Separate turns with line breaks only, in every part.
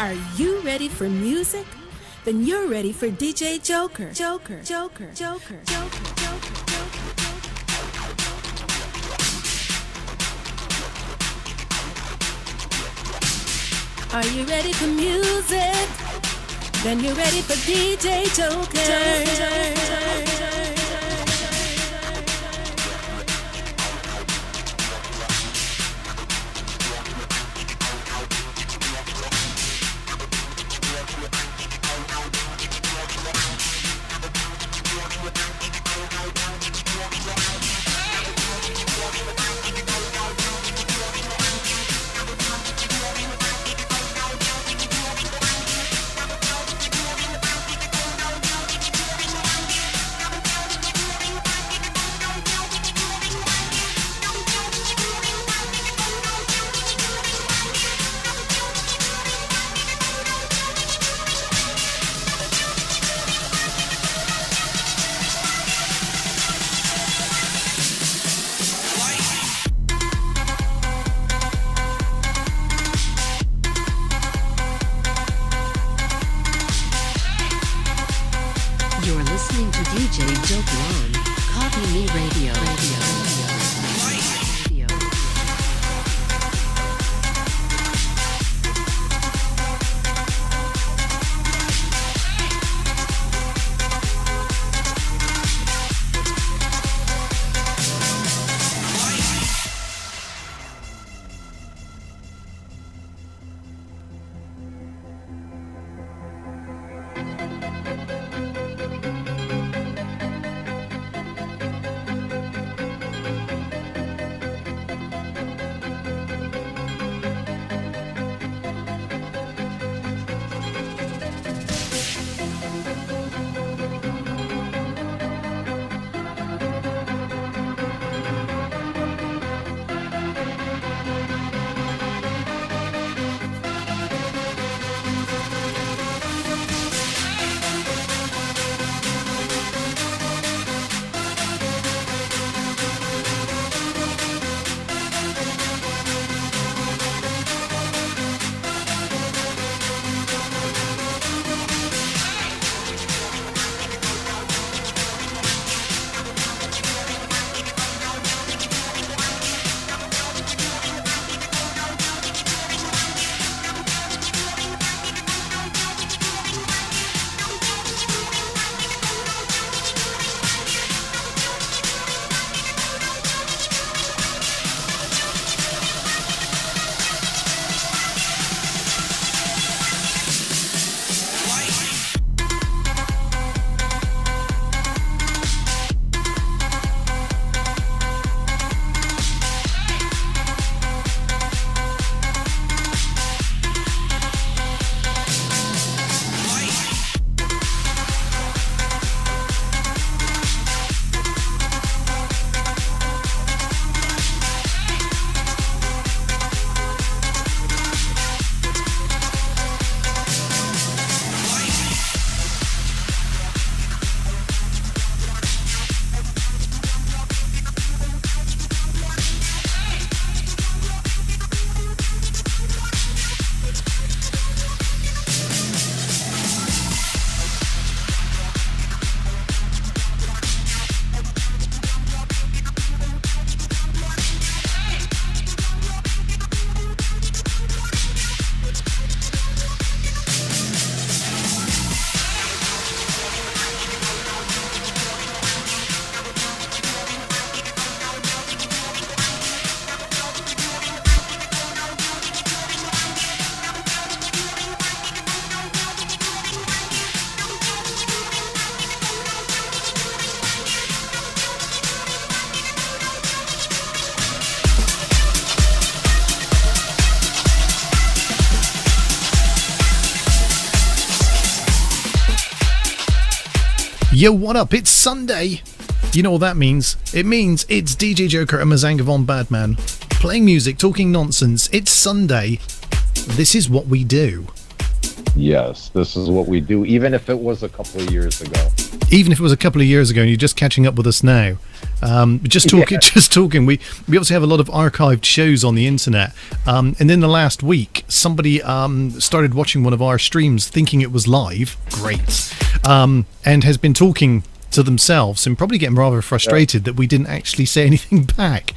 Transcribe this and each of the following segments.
Are you ready for music? Then you're ready for DJ Joker. Joker. Are you ready for music? Then you're ready for DJ Joker.
Yo, what up? It's Sunday. You know what that means? It means it's DJ Joker and Mazanga von Badman playing music, talking nonsense. It's Sunday. This is what we do.
Yes, this is what we do, even if it was a couple of years ago.
Even if it was a couple of years ago and you're just catching up with us now. Just talking,
Yeah.
just talking. We obviously have a lot of archived shows on the internet. And in the last week, somebody started watching one of our streams thinking it was live. Great. And has been talking to themselves and probably getting rather frustrated that we didn't actually say anything back.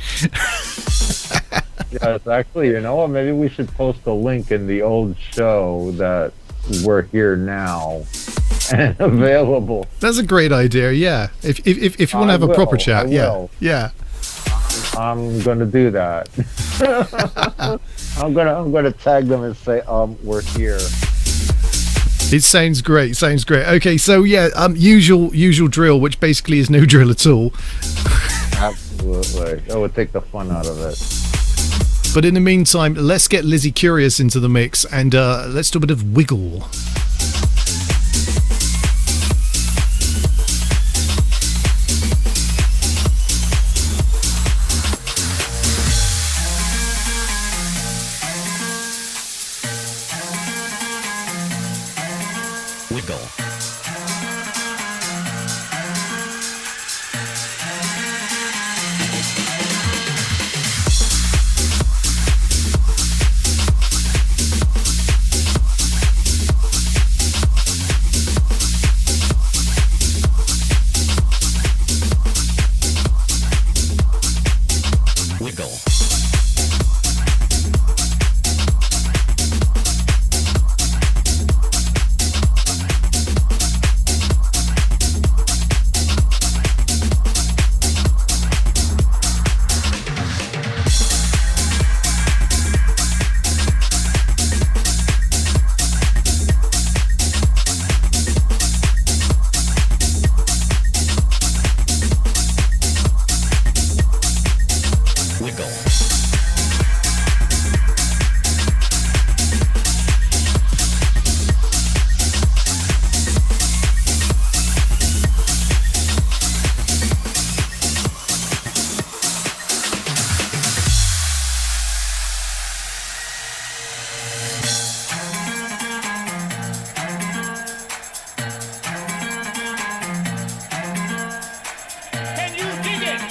Yes, actually, you know what? Maybe we should post a link in the old show that we're here now and available.
That's a great idea. Yeah. If you want to have a proper chat, yeah.
I'm gonna do that. I'm gonna tag them and say, we're here.
It sounds great. Sounds great. Okay, so yeah, usual drill, which basically is no drill at all.
Absolutely, that would take the fun out of it.
But in the meantime, let's get Lizzie Curious into the mix and let's do a bit of wiggle.
Wiggle. Wiggle. Wiggle.
Can you dig it?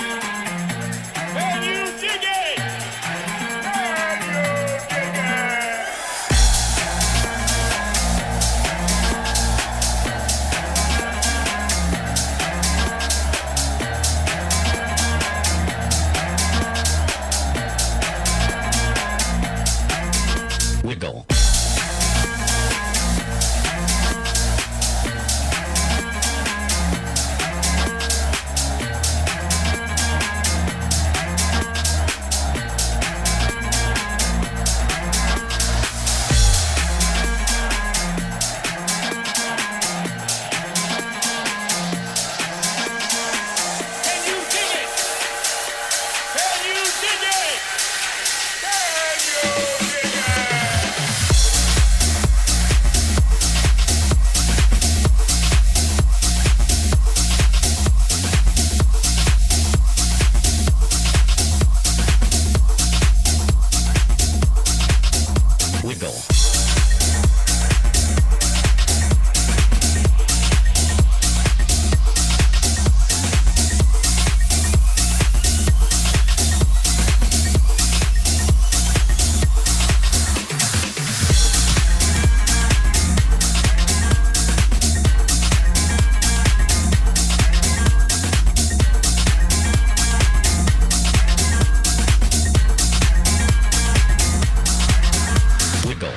Can you dig it? Can you dig it?
Wiggle.
Can you dig it? Can you dig it? Can you dig it?
Wiggle. Wiggle.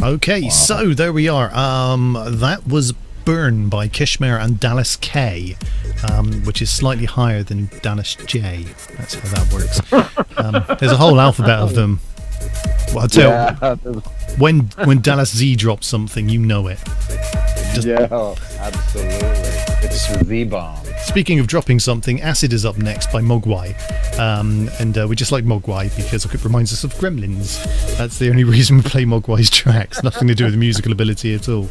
Okay, so there we are. That was Burn by Kishmer and Dallas K, which is slightly higher than Dallas J. That's how that works. There's a whole alphabet of them. Well, I'll tell you, when Dallas Z drops something, you know it.
Yeah, absolutely. It's the Z-bomb.
Speaking of dropping something, Acid is up next by Mogwai. And we just like Mogwai because it reminds us of Gremlins. That's the only reason we play Mogwai's tracks. Nothing to do with the musical ability at all.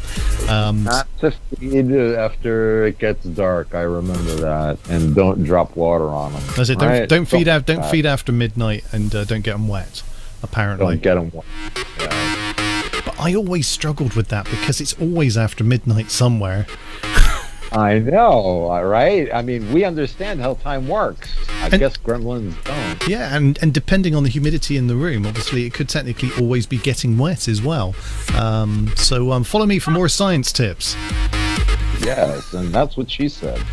Not to feed after it gets dark. I remember that. And don't drop water on them.
That's it.
Right?
Don't feed out. Don't feed after midnight, and don't get them wet. Apparently,
Don't get them wet.
but I always struggled with that because it's always after midnight somewhere.
I know, right? I mean, we understand how time works. I guess gremlins don't.
Yeah, and depending on the humidity in the room, obviously it could technically always be getting wet as well. So follow me for more science tips.
Yes, and that's what she said.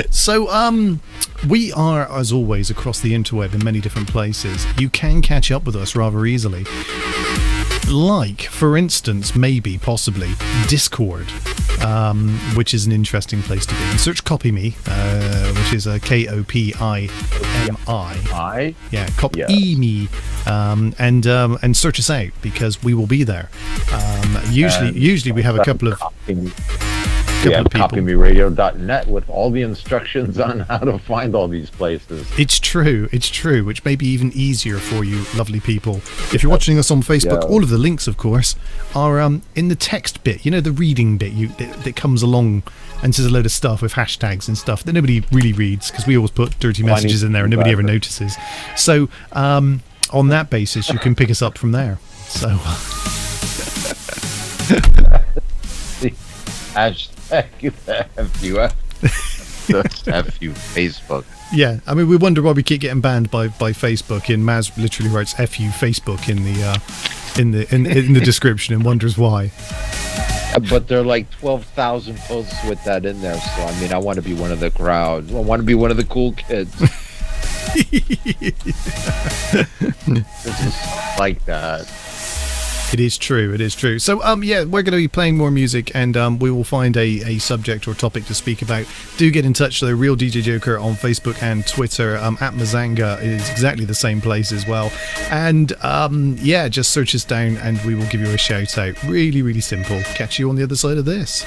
So we are, as always, across the interweb in many different places. You can catch up with us rather easily. Like, for instance, maybe, possibly, Discord, which is an interesting place to be. And search Copy Me, which is Kopimi. Yeah, Copy Me, and search us out because we will be there. Usually we have a couple of
copymeradio.net with all the instructions on how to find all these places.
It's true, which may be even easier for you, lovely people. If you're watching us on Facebook, all of the links, of course, are in the text bit, you know, the reading bit that comes along and says a load of stuff with hashtags and stuff that nobody really reads because we always put dirty messages in there and nobody ever notices. So on that basis, you can pick us up from there. So
Hashtag FU Facebook.
yeah, I mean, we wonder why we keep getting banned by Facebook. And Maz literally writes "fu Facebook" in the description and wonders why.
But there are like 12,000 posts with that in there. So I mean, I want to be one of the crowd. I want to be one of the cool kids. This is like that.
It is true. So, yeah, we're going to be playing more music and we will find a subject or topic to speak about. Do get in touch, though. Real DJ Joker on Facebook and Twitter. At Mazanga is exactly the same place as well. And, yeah, just search us down and we will give you a shout out. Really, really simple. Catch you on the other side of this.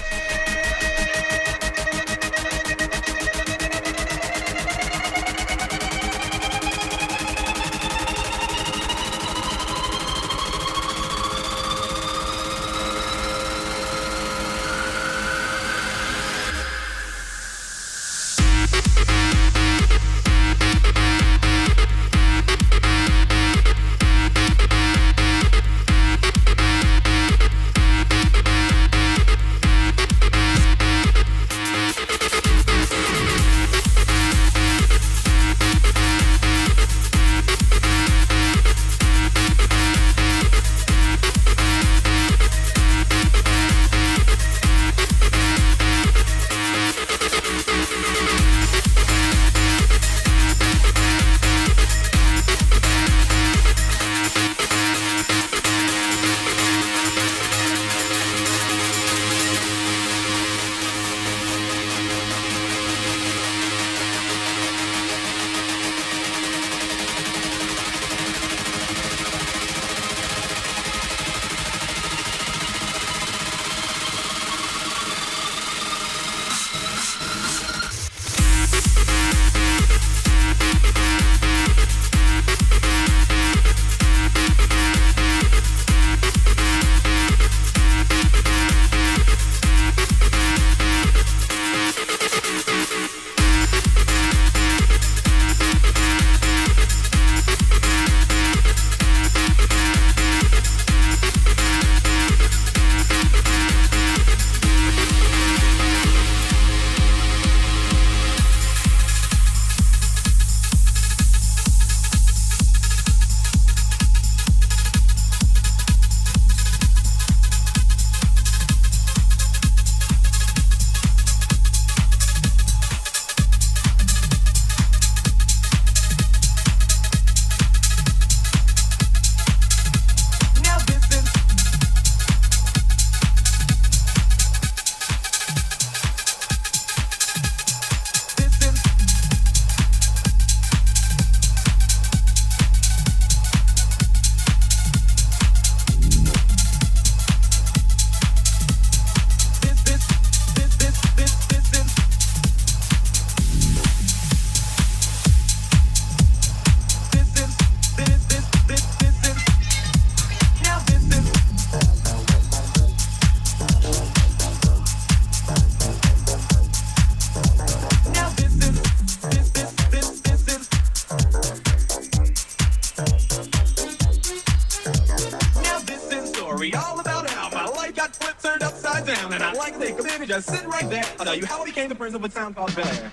story all about how my life got flipped, turned upside down. And I like to take a minute, just sit right there. I'll tell you how I became the prince of a town called Bel Air.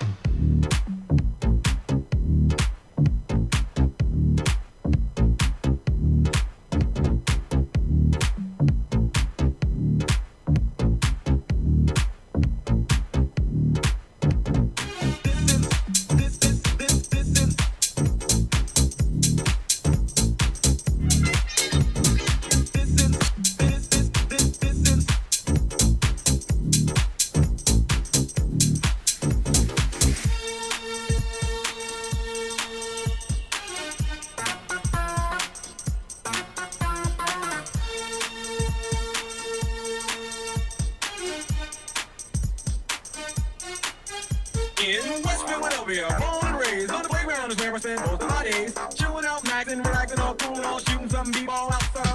In West Philadelphia, born and raised on the playground is where I spend most of my days. Chilling out, maxing, relaxing, all cool, all shooting some b-ball outside.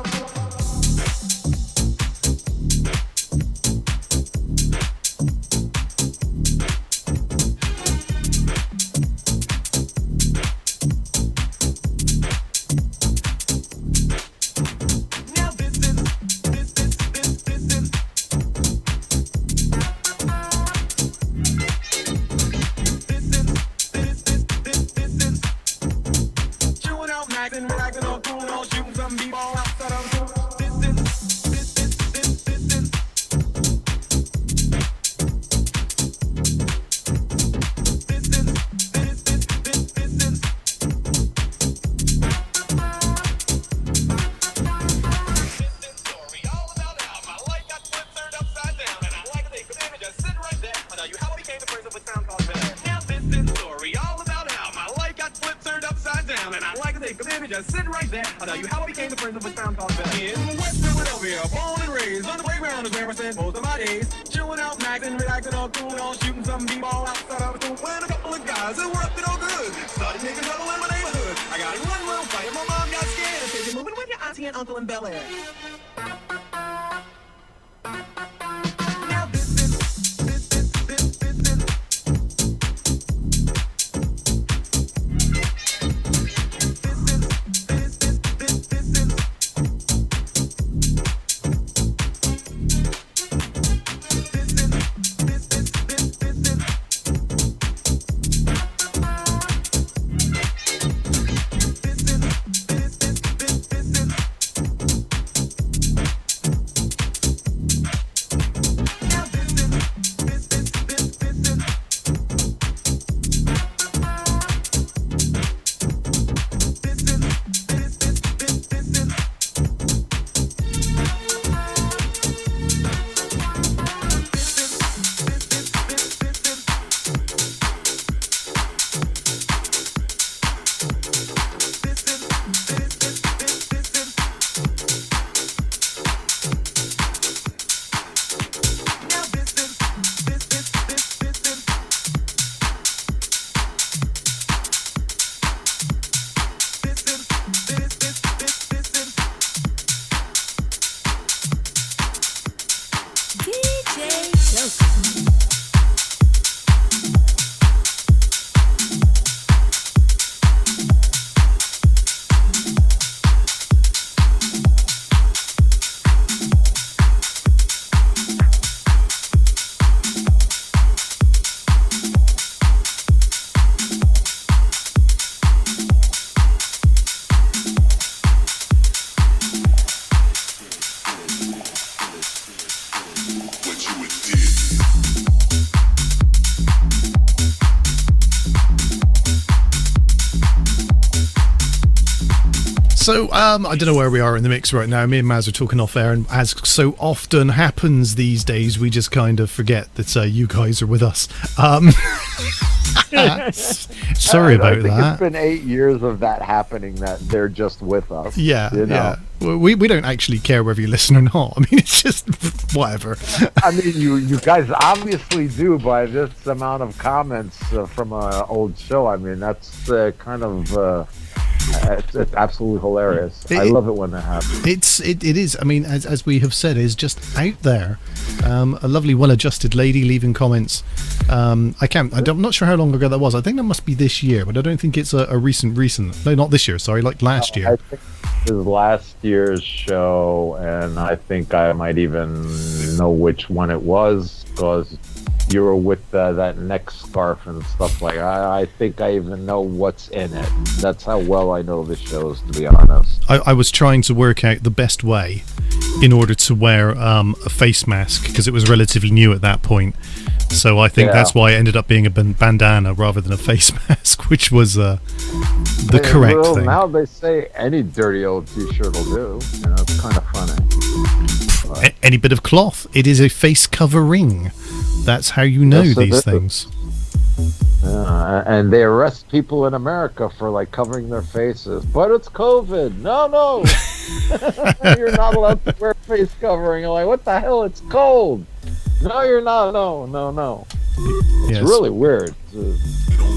Just sit right there. I'll tell you how I became the prince of a town called Bel Air. In West Philadelphia, born and raised on the playground is where I spent most of my days. Chilling out, maxing, relaxing, all cool, all shooting some b-ball outside of the school. When a couple of guys that were up to no good started making trouble in my neighborhood. I got in one little fight and my mom got scared and said, "You're moving with your auntie and uncle in Bel Air."
So, I don't know where we are in the mix right now. Me and Maz are talking off air, and as so often happens these days, we just kind of forget that you guys are with us. Sorry about that.
It's been 8 years of that happening, that they're just with us.
Yeah,
you know?
yeah. Well, we don't actually care whether you listen or not. I mean, it's just whatever.
I mean, you guys obviously do by this amount of comments from an old show. I mean, that's kind of... it's absolutely hilarious. I love it when that happens.
It is. I mean, as we have said, is just out there. A lovely, well-adjusted lady leaving comments. I'm not sure how long ago that was. I think that must be this year, but I don't think it's a recent. No, not this year. Sorry, like last year.
I think this is last year's show, and I think I might even know which one it was because you were with that neck scarf and stuff like that. I think I even know what's in it. That's how well I know the shows, to be honest.
I was trying to work out the best way in order to wear a face mask because it was relatively new at that point. So I think that's why it ended up being a bandana rather than a face mask, which was the correct thing.
Now they say any dirty old t-shirt will do. You know, it's kind of funny.
Any bit of cloth. It is a face covering. That's how you know these things.
And they arrest people in America for like covering their faces. But it's COVID. No. You're not allowed to wear face covering. You're like, what the hell? It's cold. No, you're not. No. It's really weird.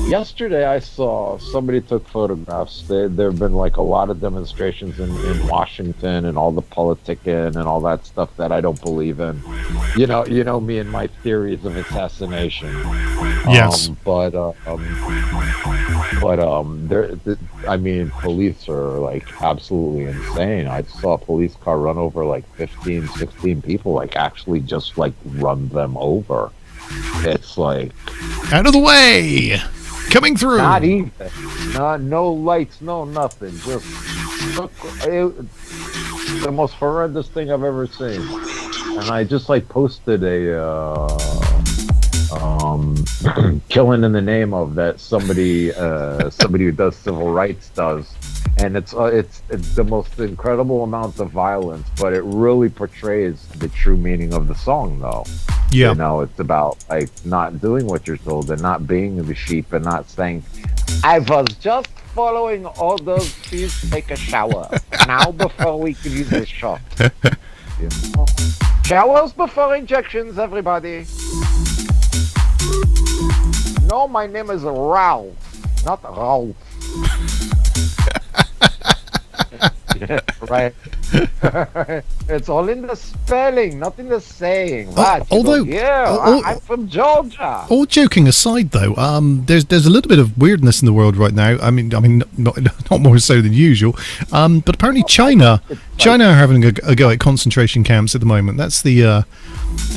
Yesterday I saw somebody took photographs. There have been like a lot of demonstrations in Washington and all the politicking and all that stuff that I don't believe in. You know me and my theories of assassination.
Yes.
I mean, police are like absolutely insane. I saw a police car run over like 15, 16 people, like actually just like run them over. It's like
out of the way, coming through.
Not even, no lights, no nothing. Just the most horrendous thing I've ever seen. And I just like posted a killing in the name of that somebody who does civil rights does. And it's the most incredible amount of violence, but it really portrays the true meaning of the song, though.
Yeah.
You know, it's about like not doing what you're told and not being the sheep and not saying, I was just following orders, please take a shower. Now before we give you the shot. You know? Showers before injections, everybody. No, my name is Ralph, not Ralph. Yeah, right. It's all in the spelling, not in the saying. Right? I'm from Georgia.
All joking aside, though, there's a little bit of weirdness in the world right now. I mean, not more so than usual. But apparently, China are having a go at concentration camps at the moment. That's the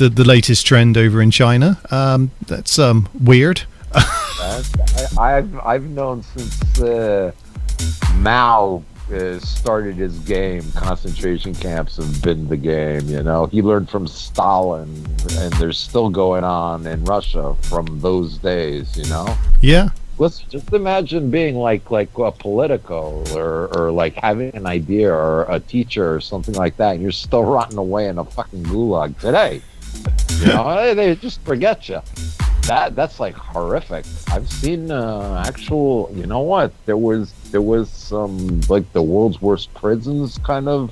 latest trend over in China. That's weird.
I've known since Mao started his game. Concentration camps have been the game. You know, he learned from Stalin, and they're still going on in Russia from those days. You know.
Yeah.
Let's just imagine being like a Politico or like having an idea or a teacher or something like that, and you're still rotting away in a fucking gulag today. You know, they just forget you. That's like horrific. I've seen actual. You know what? There was some like the world's worst prisons kind of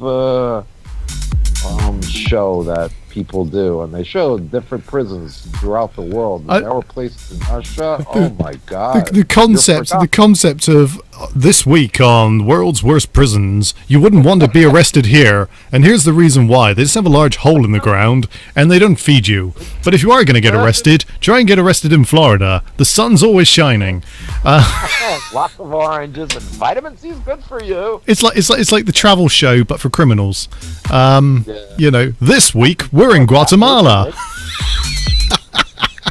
show that people do, and they show different prisons throughout the world. And there were places in Russia. Oh my God!
The concept of this week on World's Worst Prisons, you wouldn't want to be arrested here, and here's the reason why. They just have a large hole in the ground, and they don't feed you. But if you are going to get arrested, try and get arrested in Florida. The sun's always shining.
Lots of oranges and vitamin C is good for you.
It's like the travel show, but for criminals. You know, this week we're in Guatemala.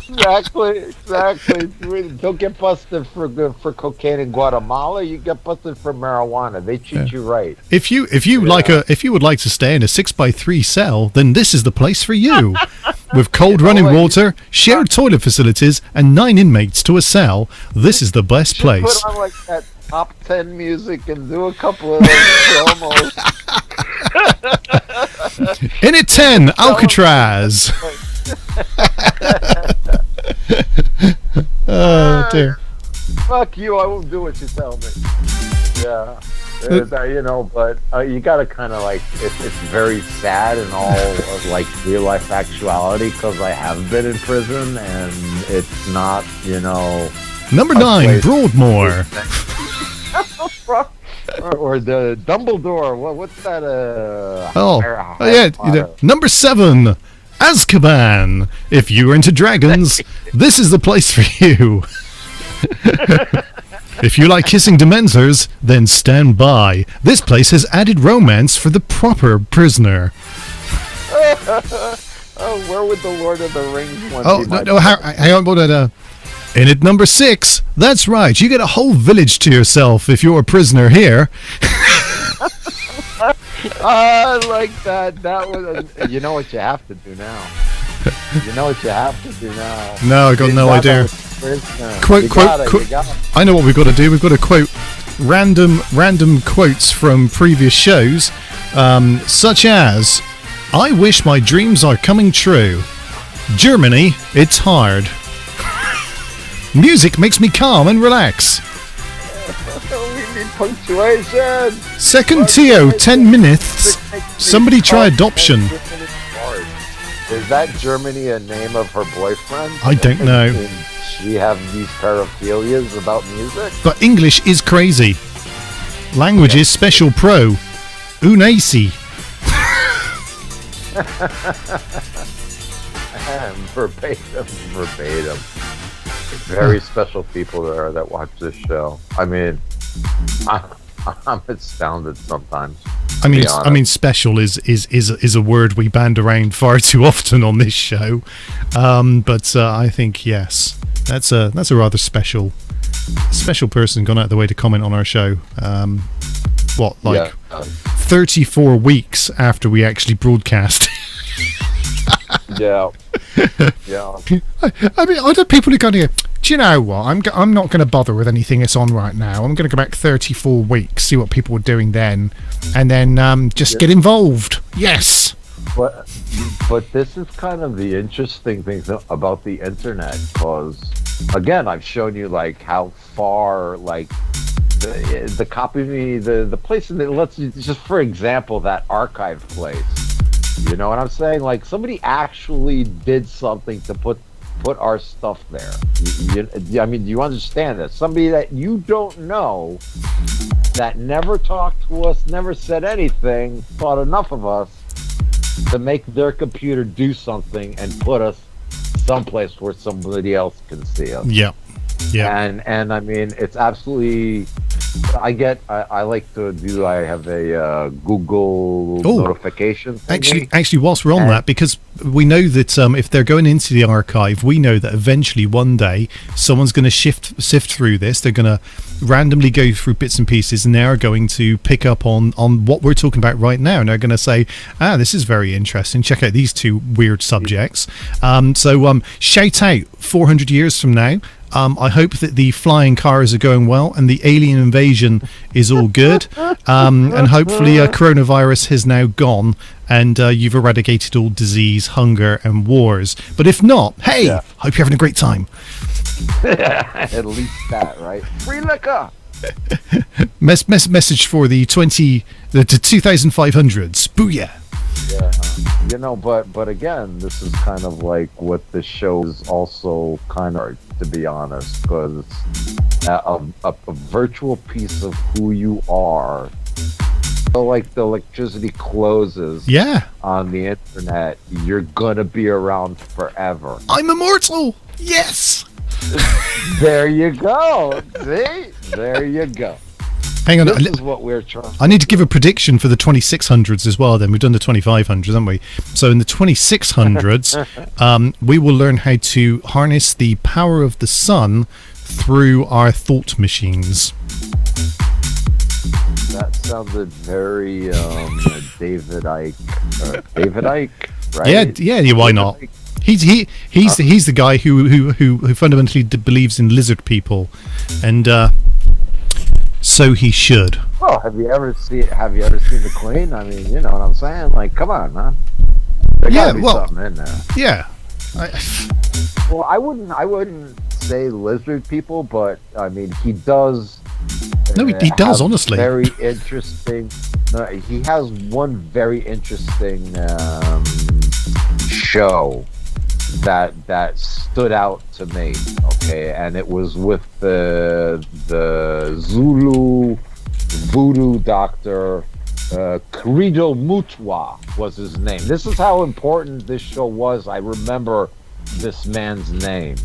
Exactly. Don't get busted for cocaine in Guatemala. You get busted for marijuana. They treat you right.
If you would like to stay in a 6x3 cell, then this is the place for you. With cold running water, shared toilet facilities, and 9 inmates to a cell, this is the best place.
Put on like that top 10 music and do a couple of those promos.
In at 10, Alcatraz. Oh dear.
Fuck you, I won't do what you tell me. Yeah. You know, but you gotta kind of like, it's very sad in all of like real life actuality, because I have been in prison and it's not, you know.
Number 9, Broadmoor.
or the Dumbledore. What's that?
Yeah. You know, number 7, Azkaban. If you're into dragons, this is the place for you. If you like kissing dementors, then stand by. This place has added romance for the proper prisoner.
Oh, where would the Lord of the Rings one
Oh,
be?
no, hang on. In at number 6, that's right, you get a whole village to yourself if you're a prisoner here.
I like that. That was. You know what you have to do now. You know what you have to do now.
No, I got no idea. Quote. I know what we've got to do. We've got to quote random quotes from previous shows, such as, "I wish my dreams are coming true. Germany, it's hard. Music makes me calm and relax.
We need punctuation.
Second Tio, 10 minutes. Somebody try adoption."
Is that Germany a name of her boyfriend?
I don't know.
Did she have these paraphilias about music?
But English is crazy. Language is special pro. Unacy.
Verbatim. Very special people there that watch this show. I mean, I'm astounded sometimes.
I mean, special is a word we band around far too often on this show. But I think yes, that's a rather special person gone out of the way to comment on our show. 34 weeks after we actually broadcast.
Yeah.
I mean, other people are going to. Do you know what? I'm not going to bother with anything that's on right now. I'm going to go back 34 weeks, see what people were doing then, and then just get involved. Yes.
But this is kind of the interesting thing about the internet, because again, I've shown you like how far like the copy the place in the, let's just for example that archive place. You know what I'm saying? Like somebody actually did something to put our stuff there. I mean, do you understand this? Somebody that you don't know, that never talked to us, never said anything, thought enough of us to make their computer do something and put us someplace where somebody else can see us.
Yeah.
And I mean, it's absolutely. I like to do. I have a Google notification thingy.
Actually, whilst we're on that, because we know that if they're going into the archive, we know that eventually one day someone's going to sift through this. They're going to randomly go through bits and pieces, and they're going to pick up on what we're talking about right now. And they're going to say, this is very interesting. Check out these two weird subjects. So shout out 400 years from now. I hope that the flying cars are going well and the alien invasion is all good. And hopefully coronavirus has now gone and you've eradicated all disease, hunger and wars. But if not, hey, hope you're having a great time.
At least that, right? Free liquor!
Message for the 2500s. Booyah!
Yeah, you know, but again, this is kind of like what the show is also kind of, to be honest, because a virtual piece of who you are. So like the electricity closes on the internet, you're gonna be around forever.
I'm immortal! Yes!
There you go! See? There you go.
Hang on,
this is what we're trying.
I need to give a prediction for the 2600s as well. Then we've done the 2500s, haven't we? So in the 2600s, we will learn how to harness the power of the sun through our thought machines.
That sounded very David Icke. David Icke, right?
Yeah. Why not? He's the guy who fundamentally believes in lizard people, and. So he should.
Well, have you ever seen the Queen? I mean, you know what I'm saying? Like, come on, man. There gotta be something in there.
Yeah.
Well, I wouldn't say lizard people, but I mean, he does.
No, he does. Honestly,
very interesting. He has one very interesting show that stood out to me, okay, and it was with the Zulu voodoo doctor Credo Mutwa was his name. This is how important this show was. I remember this man's name.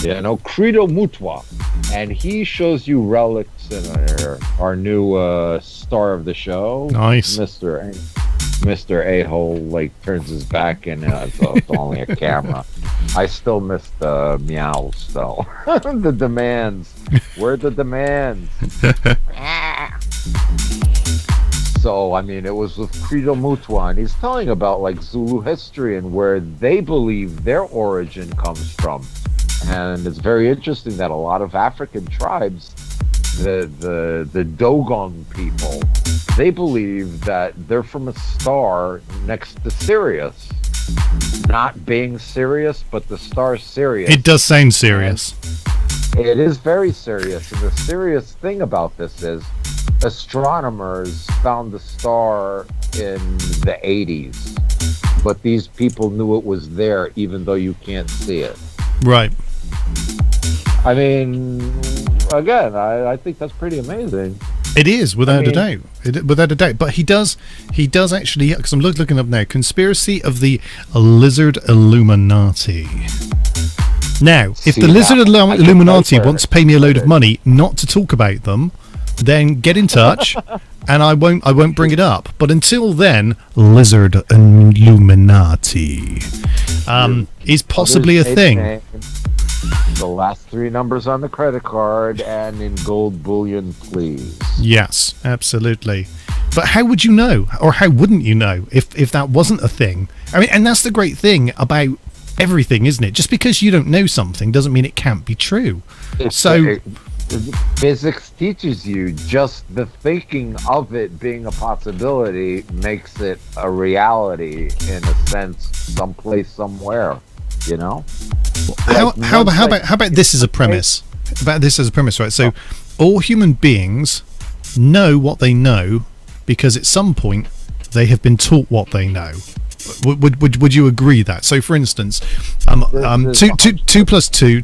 You know, Credo Mutwa. And he shows you relics in our new star of the show.
Nice.
Mr. A-hole like turns his back and it's only a camera. I still miss the meows though. The demands. Where are the demands? So, I mean, it was with Credo Mutwa, and he's telling about like Zulu history and where they believe their origin comes from. And it's very interesting that a lot of African tribes, the Dogon people, they believe that they're from a star next to Sirius. Not being Sirius, but the star Sirius.
It does sound serious.
It is very serious. And the serious thing about this is astronomers found the star in the 80s. But these people knew it was there even though you can't see it.
Right.
I mean, again, I think that's pretty amazing.
It is, without a doubt. Without a doubt. But he does actually, because I'm looking up now, Conspiracy of the Lizard Illuminati. Now, if the Lizard Illuminati wants to pay me a load of money not to talk about them, then get in touch, and I won't bring it up. But until then, Lizard Illuminati is possibly a thing.
The last three numbers on the credit card and in gold bullion, please.
Yes, absolutely. But how would you know, or how wouldn't you know, if that wasn't a thing? I mean, and that's the great thing about everything, isn't it? Just because you don't know something doesn't mean it can't be true.
Physics teaches you just the thinking of it being a possibility makes it a reality in a sense, someplace, somewhere. You know?
How about this as a premise? About this as a premise, right? So, all human beings know what they know because at some point they have been taught what they know. Would you agree that? So, for instance, 2 plus 2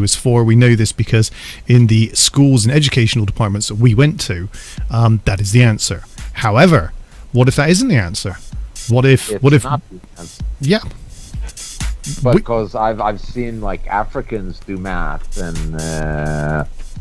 is 4. We know this because in the schools and educational departments that we went to, that is the answer. However, what if that isn't the answer? What if
not the answer?
Yeah.
Because I've seen like Africans do math and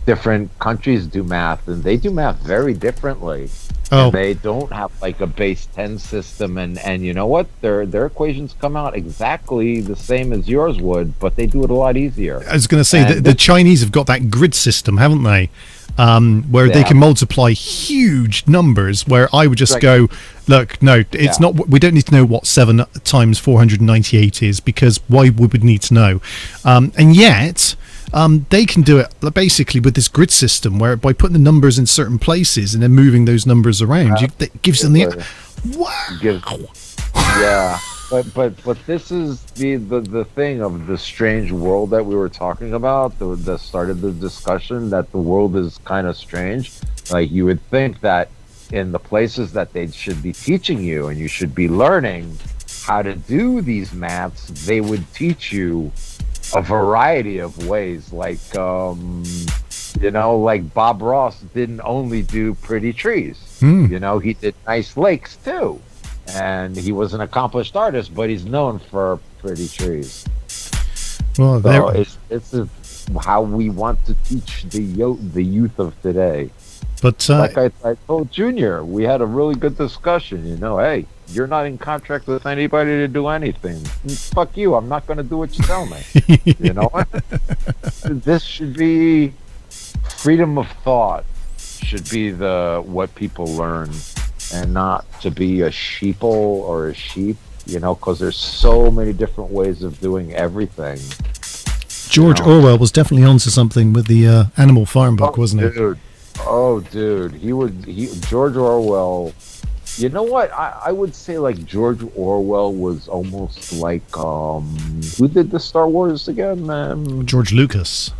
different countries do math, and they do math very differently.
Oh.
And they don't have like a base 10 system, and you know what? Their equations come out exactly the same as yours would, but they do it a lot easier.
I was going to say the Chinese have got that grid system, haven't they? Where they can multiply huge numbers. Where I would just go, look, no, it's not. We don't need to know what 7 times 498 is, because why would we need to know? And yet, they can do it basically with this grid system, where by putting the numbers in certain places and then moving those numbers around, it gives them the. Wow.
Yeah. But this is the thing of the strange world that we were talking about that started the discussion, that the world is kind of strange. Like, you would think that in the places that they should be teaching you and you should be learning how to do these maths, they would teach you a variety of ways. Like, like Bob Ross didn't only do pretty trees. You know, he did nice lakes too. And he was an accomplished artist, but he's known for pretty trees.
Well,
so it's how we want to teach the youth of today.
But
like I told Junior, we had a really good discussion. You know, hey, you're not in contract with anybody to do anything. Fuck you! I'm not going to do what you tell me. You know what? This should be freedom of thought. Should be what people learn. And not to be a sheeple or a sheep, you know, because there's so many different ways of doing everything.
George Orwell was definitely onto something with the Animal Farm book, wasn't he?
Dude, George Orwell. You know what? I would say like George Orwell was almost like who did the Star Wars again?
George Lucas.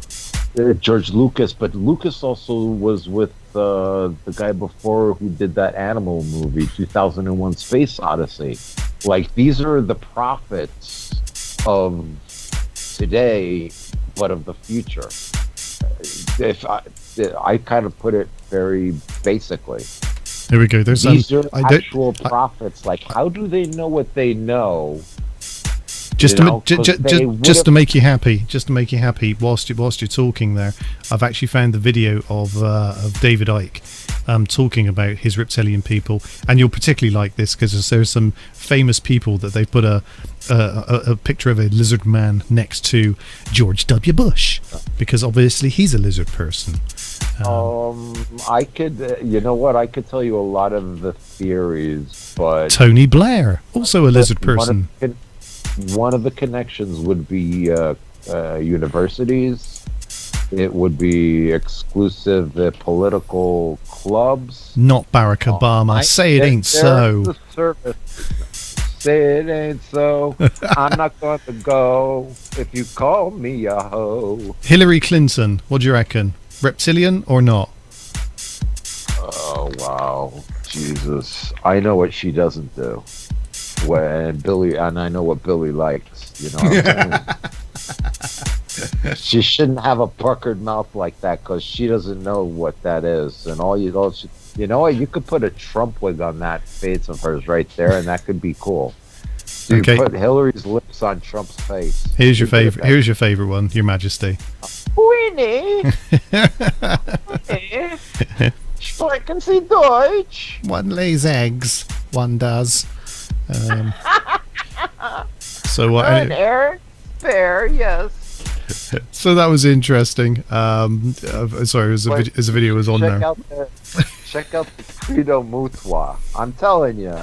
George Lucas, but Lucas also was with the guy before who did that animal movie, 2001: Space Odyssey. Like, these are the prophets of today, but of the future. If I kind of put it very basically.
Here we go. There's
These are
I don't-
actual prophets. Like, how do they know what they know?
just
You
to,
know,
ju-
'cause
ju-
they
ju- just to
would've-
make you happy, whilst you're talking there, I've actually found the video of David Icke talking about his reptilian people, and you'll particularly like this because there's some famous people that they put a picture of a lizard man next to George W. Bush, because obviously he's a lizard person.
I could, you know what? I could tell you a lot of the theories, but
Tony Blair, also a lizard person.
One of the connections would be universities. It would be exclusive political clubs.
Not Barack Obama. Say it ain't so.
The service. Say it ain't so. I'm not going to go if you call me a hoe.
Hillary Clinton, what do you reckon? Reptilian or not?
Oh, wow. Jesus. I know what she doesn't do. And I know what Billy likes. You know what I'm saying? She shouldn't have a puckered mouth like that because she doesn't know what that is. And you know what? You could put a Trump wig on that face of hers right there, and that could be cool. So
Okay.
you put Hillary's lips on Trump's face.
Here's your favorite. Here's your favorite one, Your Majesty.
Winnie. Sprechen Sie Deutsch?
One lays eggs, one does. So what?
Eric? Fair, yes.
So that was interesting. Sorry, as the video was on there.
Check out the Credo Mutwa. I'm telling you,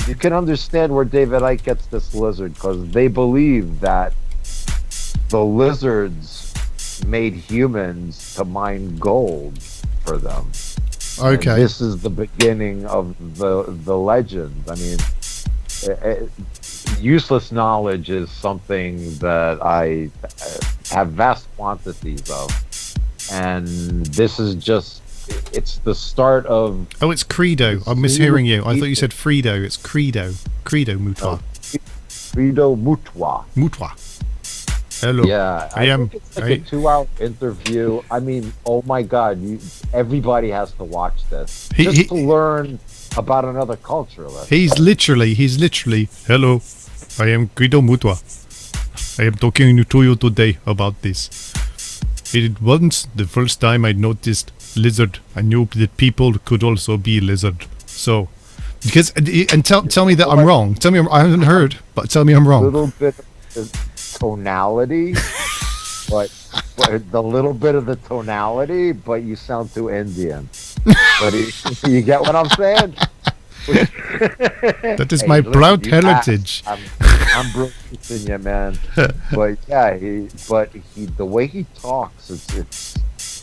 you can understand where David Icke gets this lizard, because they believe that the lizards made humans to mine gold for them.
Okay.
And this is the beginning of the legend. I mean, useless knowledge is something that I have vast quantities of, and this is just, it's the start of...
Oh, it's Credo. I'm mishearing you. I thought you said Fredo. It's Credo. Credo Mutwa.
Credo Mutwa.
Mutwa. Hello.
Yeah, I
am.
think it's like a 2-hour interview. I mean, oh my God, everybody has to watch this just to learn about another culture.
He's literally. Hello, I am Guido Mutwa. I am talking to you today about this. It wasn't the first time I noticed lizard. I knew that people could also be lizard. So, because and tell me that I'm wrong. Tell me I haven't heard, but tell me I'm wrong.
A little bit of tonality, but the little bit of the tonality, but you sound too Indian. But you get what I'm saying?
That is my proud heritage.
I'm Brooklyn, yeah, man. But yeah, the way he talks,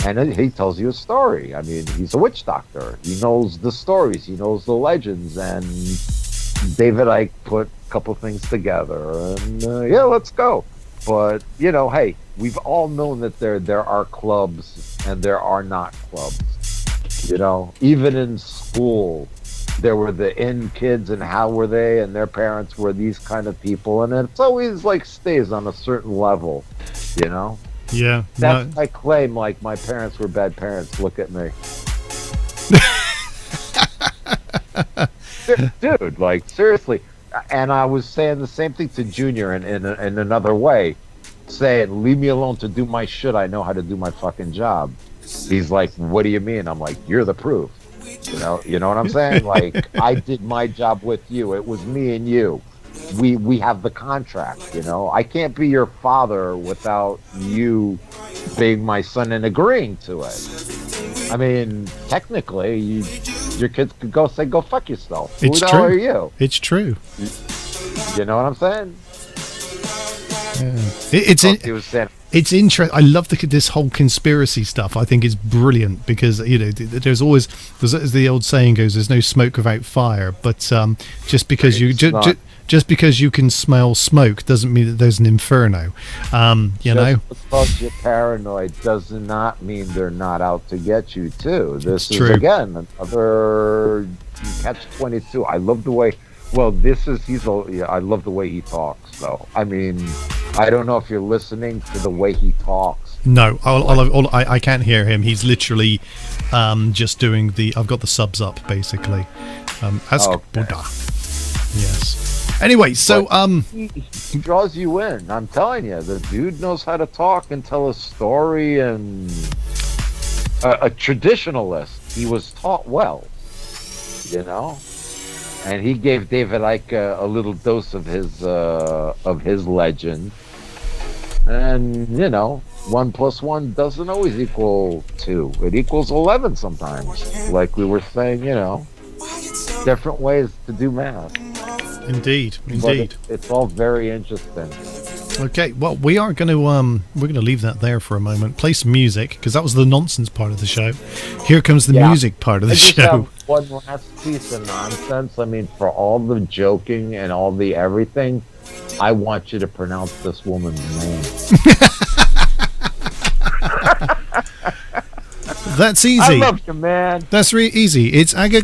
and he tells you a story. I mean, he's a witch doctor. He knows the stories. He knows the legends. And David Icke put a couple things together, and yeah, let's go. But you know, hey, we've all known that there are clubs and there are not clubs. You know, even in school, there were the in kids, and how were they, and their parents were these kind of people, and it's always like stays on a certain level, you know.
Yeah,
that's my claim. Like, my parents were bad parents. Look at me, dude. Like, seriously. And I was saying the same thing to Junior in another way, saying, "Leave me alone to do my shit. I know how to do my fucking job." He's like, "What do you mean?" I'm like, "You're the proof." You know what I'm saying? Like, I did my job with you. It was me and you. We have the contract, you know. I can't be your father without you being my son and agreeing to it. I mean, technically, your kids could go fuck yourself.
It's
Who the
true.
hell are you?
It's true.
You know what I'm saying?
Yeah. It's interesting. I love this whole conspiracy stuff. I think it's brilliant because, you know, there's always, as the old saying goes, there's no smoke without fire. But just because just because you can smell smoke doesn't mean that there's an inferno. You know,
because you're paranoid does not mean they're not out to get you too. This is
true.
Again another catch-22. I love the way. Well, I love the way he talks, though. I mean, I don't know if you're listening to the way he talks.
No, I can't hear him. He's literally just doing I've got the subs up basically. Ask
Okay.
Buddha. Yes. Anyway, so
He draws you in. I'm telling you, the dude knows how to talk and tell a story, and a traditionalist. He was taught well, you know, and he gave David Icke a little dose of his legend. And you know, 1 + 1 doesn't always equal 2. It equals 11 sometimes. Like we were saying, you know, different ways to do math.
indeed.
But it's all very interesting.
Okay, well, we are going to we're going to leave that there for a moment. Play some music because that was the nonsense part of the show. Here comes the
Yeah.
music part of the
I just
show.
have one last piece of nonsense. I mean, for all the joking and all the everything, I want you to pronounce this woman's name.
That's
I
easy.
love you, man.
That's really easy. It's Aga.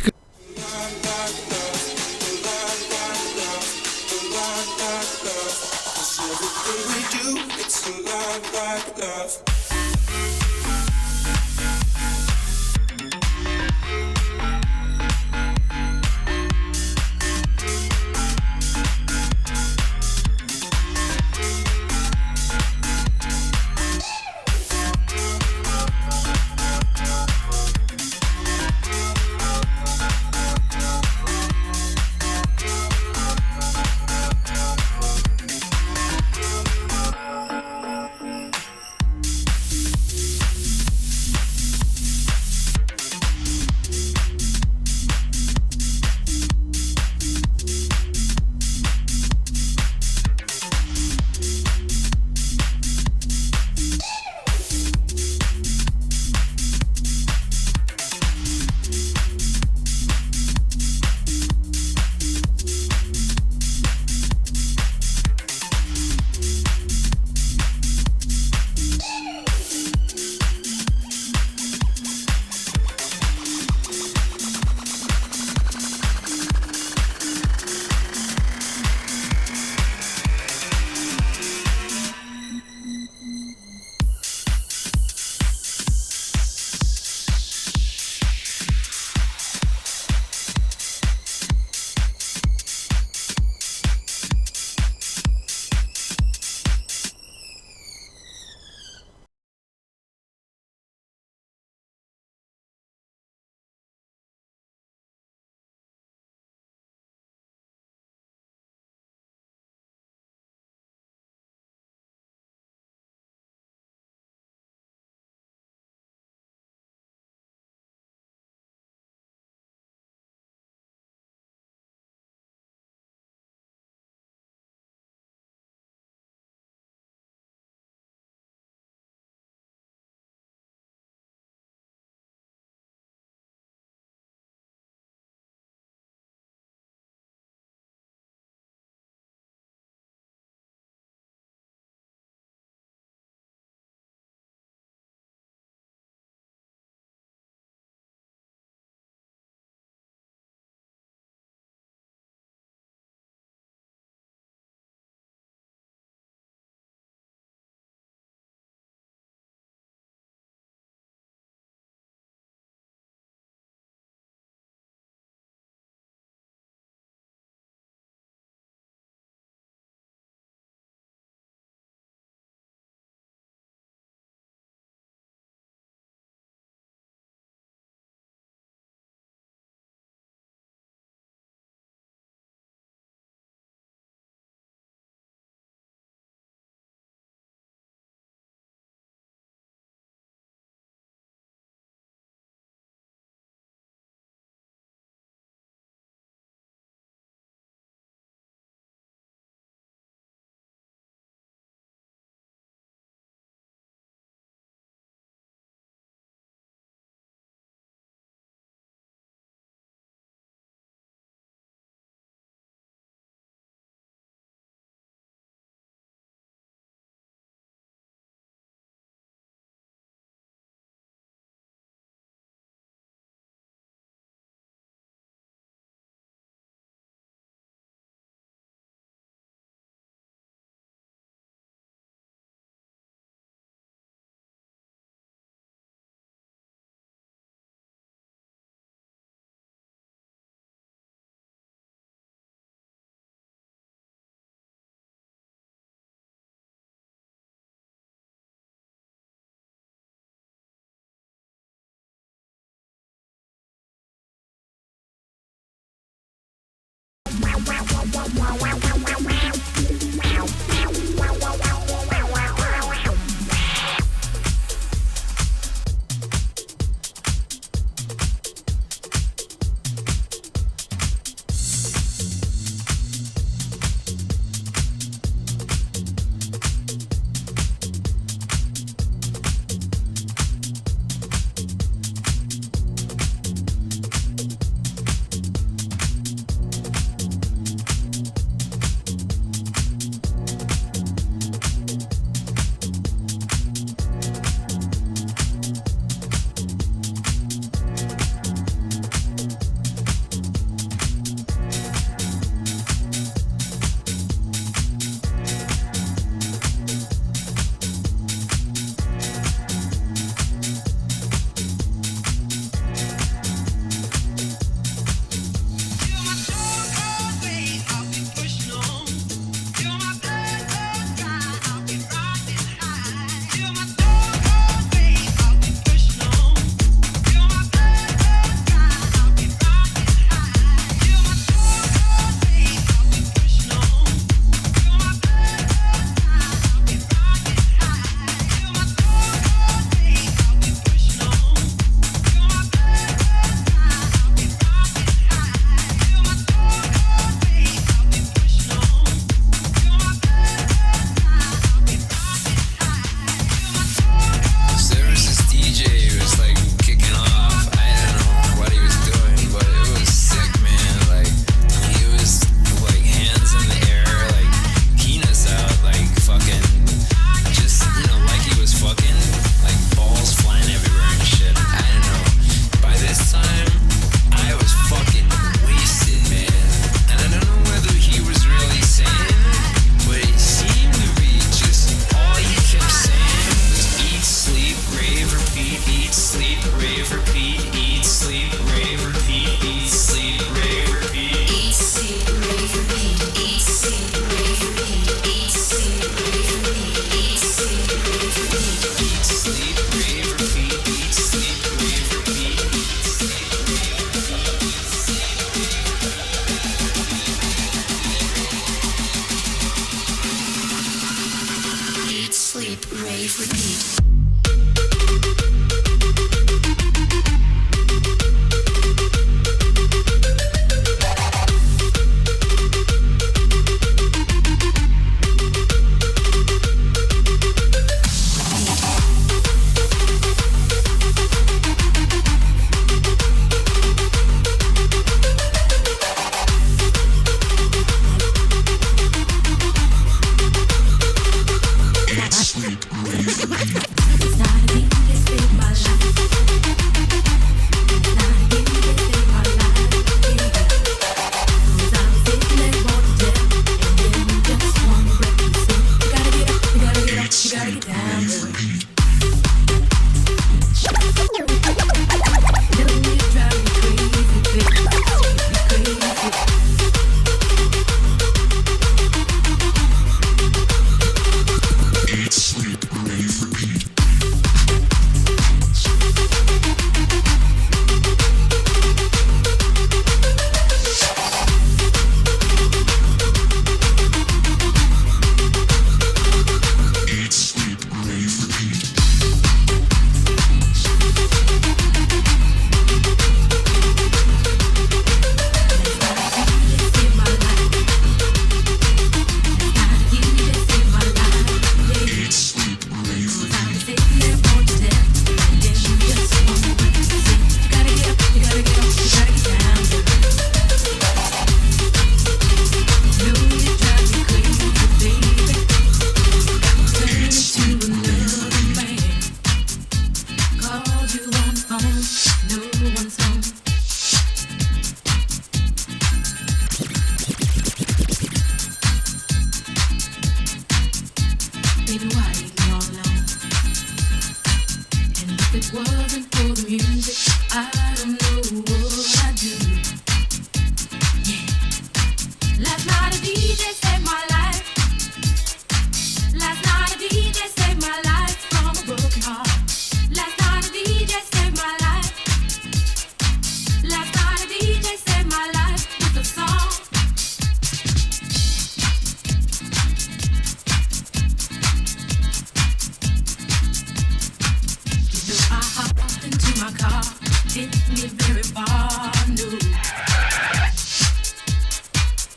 get me very far, no.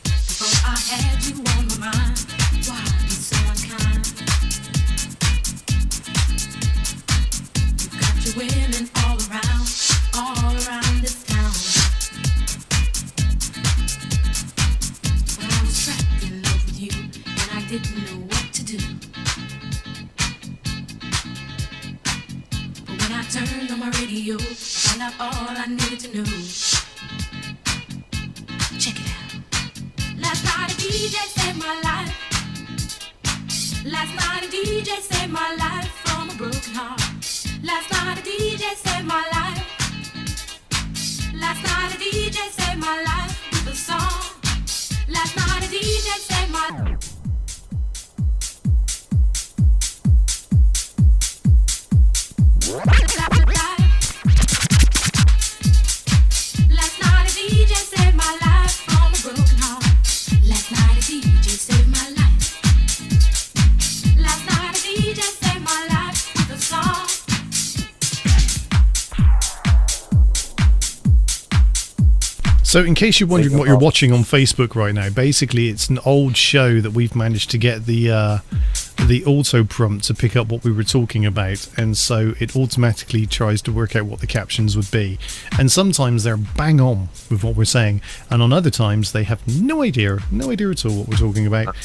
Before I had you on my mind, why be so unkind? You got your women all around this town. When I was trapped in love with you, and I didn't know what to do. But when I turned on my radio, I found out all I needed to know. Check it out. Last night a DJ saved my life. Last night a DJ saved my life from a broken heart. Last night a DJ saved my life. Last night a DJ saved my life with a song. Last night a DJ saved my life. Last night a DJ saved my life from a broken heart. Last night a DJ saved my life. Last night a DJ saved my life with a song.
So, in case you're wondering what you're watching on Facebook right now, basically it's an old show that we've managed to get the auto prompt to pick up what we were talking about, and so it automatically tries to work out what the captions would be. And sometimes they're bang on with what we're saying, and on other times they have no idea at all what we're talking about.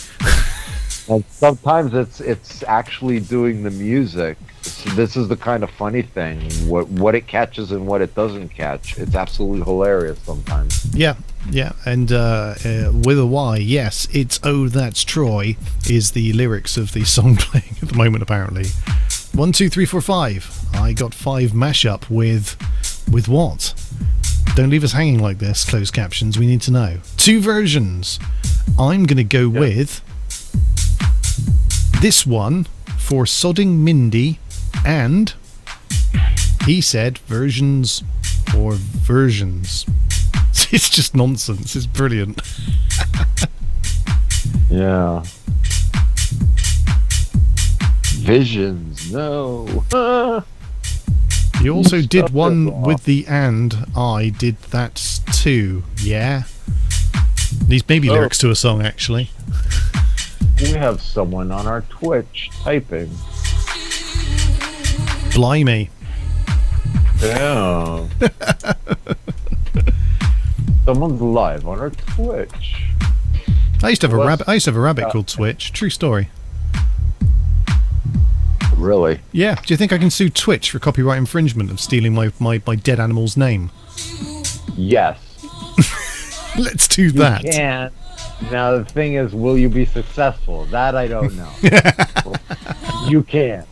And sometimes it's actually doing the music. So this is the kind of funny thing, what it catches and what it doesn't catch. It's absolutely hilarious sometimes.
Yeah, and with a Y, yes, it's "Oh That's Troy" is the lyrics of the song playing at the moment. Apparently, 1, 2, 3, 4, 5. I got 5 mashup with what? Don't leave us hanging like this. Closed captions. We need to know 2 versions. I'm gonna go with this one for Sodding Mindy, and he said versions or versions. It's just nonsense. It's brilliant.
Yeah. Visions, no.
You also did
Stuff
one
is off.
with the "and I did that too." Yeah. These may be lyrics to a song, actually.
We have someone on our Twitch typing.
Blimey.
Yeah. Someone's live on our Twitch.
I used to have a
Well,
rabbit. I used to have a rabbit called Twitch. True story.
Really?
Yeah. Do you think I can sue Twitch for copyright infringement of stealing my dead animal's name?
Yes.
Let's do that.
You can. Now the thing is, will you be successful? That I don't know. You can.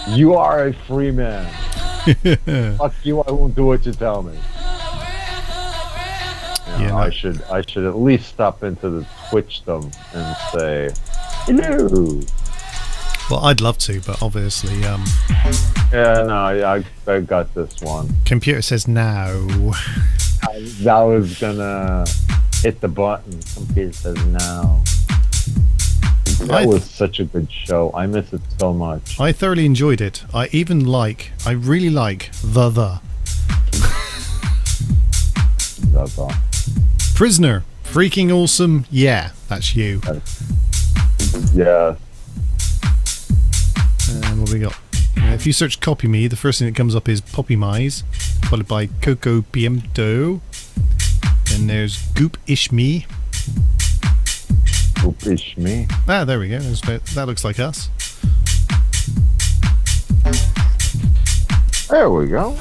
You are a free man. Fuck you! I won't do what you tell me.
Yeah, no.
I should at least stop into the Twitchdom and say hello.
Well, I'd love to, but obviously,
Yeah, no, I got this one.
computer says no.
I was gonna hit the button. Computer says no. That was such a good show. I miss it so much.
I thoroughly enjoyed it. I really like the.
That's all.
Prisoner. Freaking awesome. Yeah, that's you.
Yeah.
And what we got? If you search "copy me," the first thing that comes up is Poppy Mize, followed by Coco Piemto. Then there's Goop Ish Me.
Oopish me.
Ah, there we go. That looks like us.
There we go.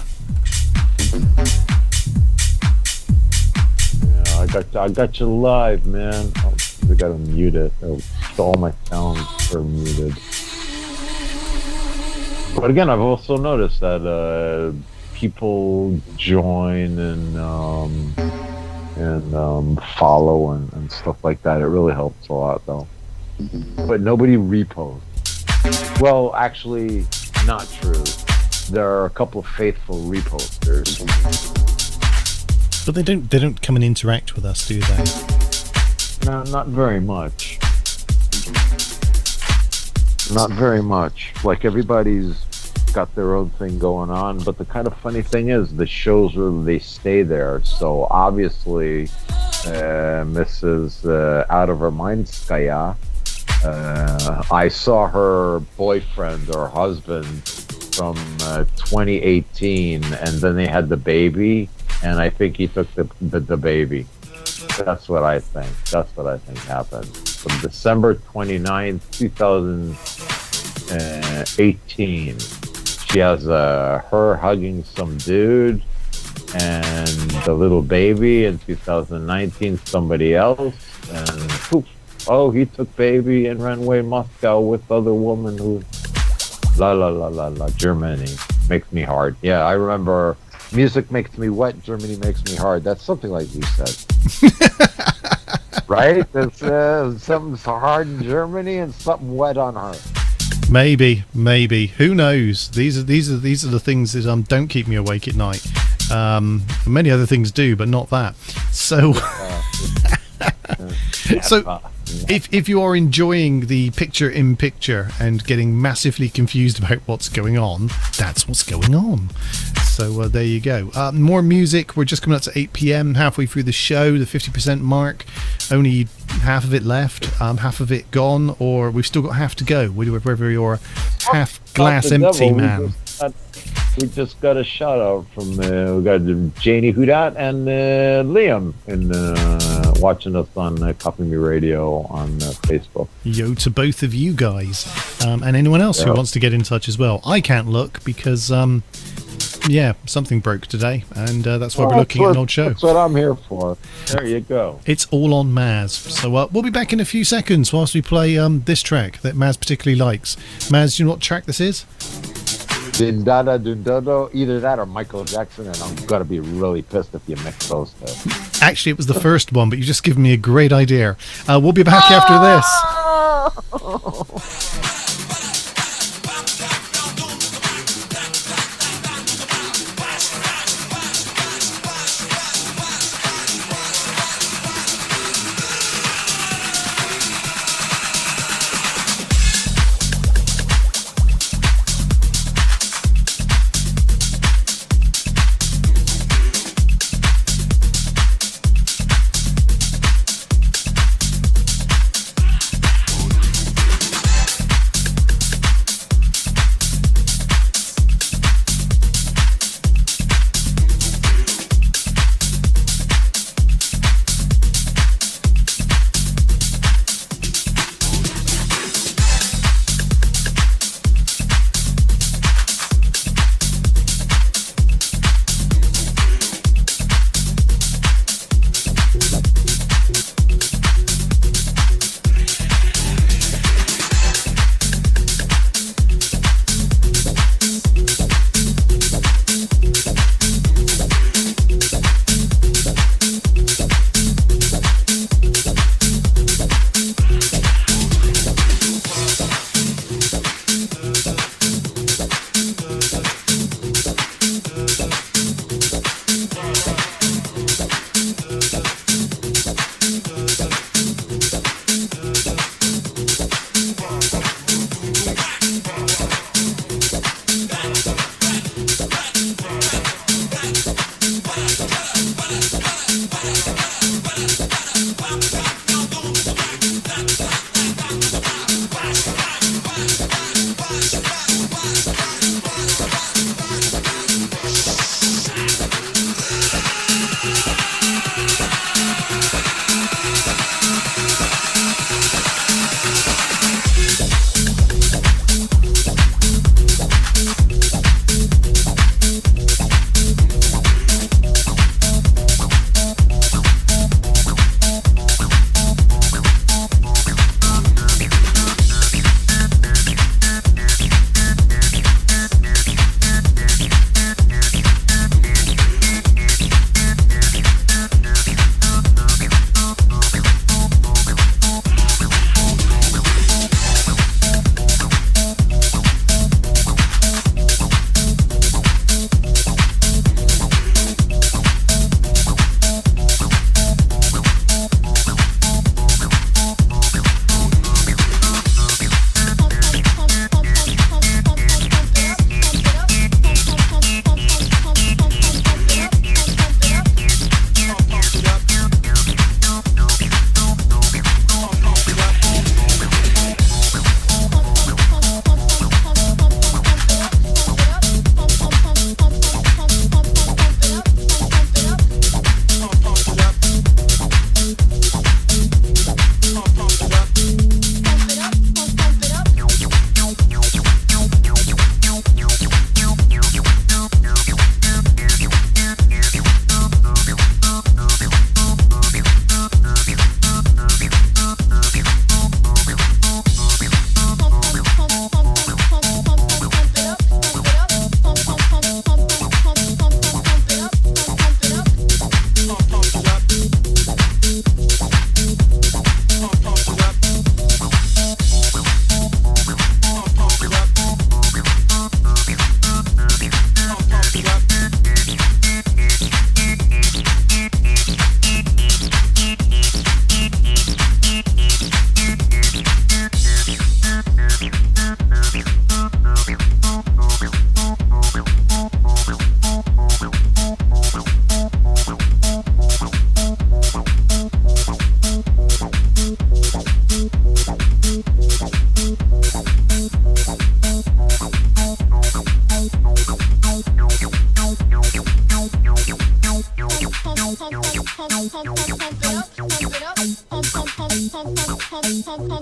Yeah, I got you live, man. Oh, I gotta mute it. Oh, all my sounds are muted. But again, I've also noticed that people join and follow and stuff like that. It really helps a lot, though. But nobody reposts. Well, actually, not true. There are a couple of faithful reposters.
But they don't come and interact with us, do they?
No, not very much. Not very much. Like everybody's got their own thing going on. But the kind of funny thing is, the shows really they stay there. So obviously, Mrs. Out of Her Mindskaya, I saw her boyfriend or husband from 2018, and then they had the baby, and I think he took the baby. That's what I think. That's what I think happened. From December 29th, 2018, she has her hugging some dude, and the little baby. In 2019, somebody else, and poof, oh, he took baby and ran away Moscow with other woman who, la la la la la, Germany makes me hard. Yeah, I remember. Music makes me wet, Germany makes me hard. That's something like you said. Right? It's something's hard in Germany and something wet on her.
Maybe. Who knows? These are the things that don't keep me awake at night. Many other things do, but not that. So, if you are enjoying the picture-in-picture and getting massively confused about what's going on, that's what's going on. So there you go. More music. We're just coming up to 8 p.m. halfway through the show, the 50% mark. Only half of it left, half of it gone, or we've still got half to go. Wherever you're half glass empty, man.
We just got a shout out from we got Janie Hudat and Liam watching us on Copy Me Radio on Facebook.
Yo to both of you guys, and anyone else who wants to get in touch as well. I can't look because something broke today, and that's why we're looking at an old show.
That's what I'm here for. There you go.
It's all on Maz. So we'll be back in a few seconds whilst we play this track that Maz particularly likes. Maz, do you know what track this is?
Dindada Dundodo, either that or Michael Jackson, and I'm gonna be really pissed if you mix those two.
Actually, it was the first one, but you just given me a great idea. We'll be back after this.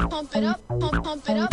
pump it up, pump it up.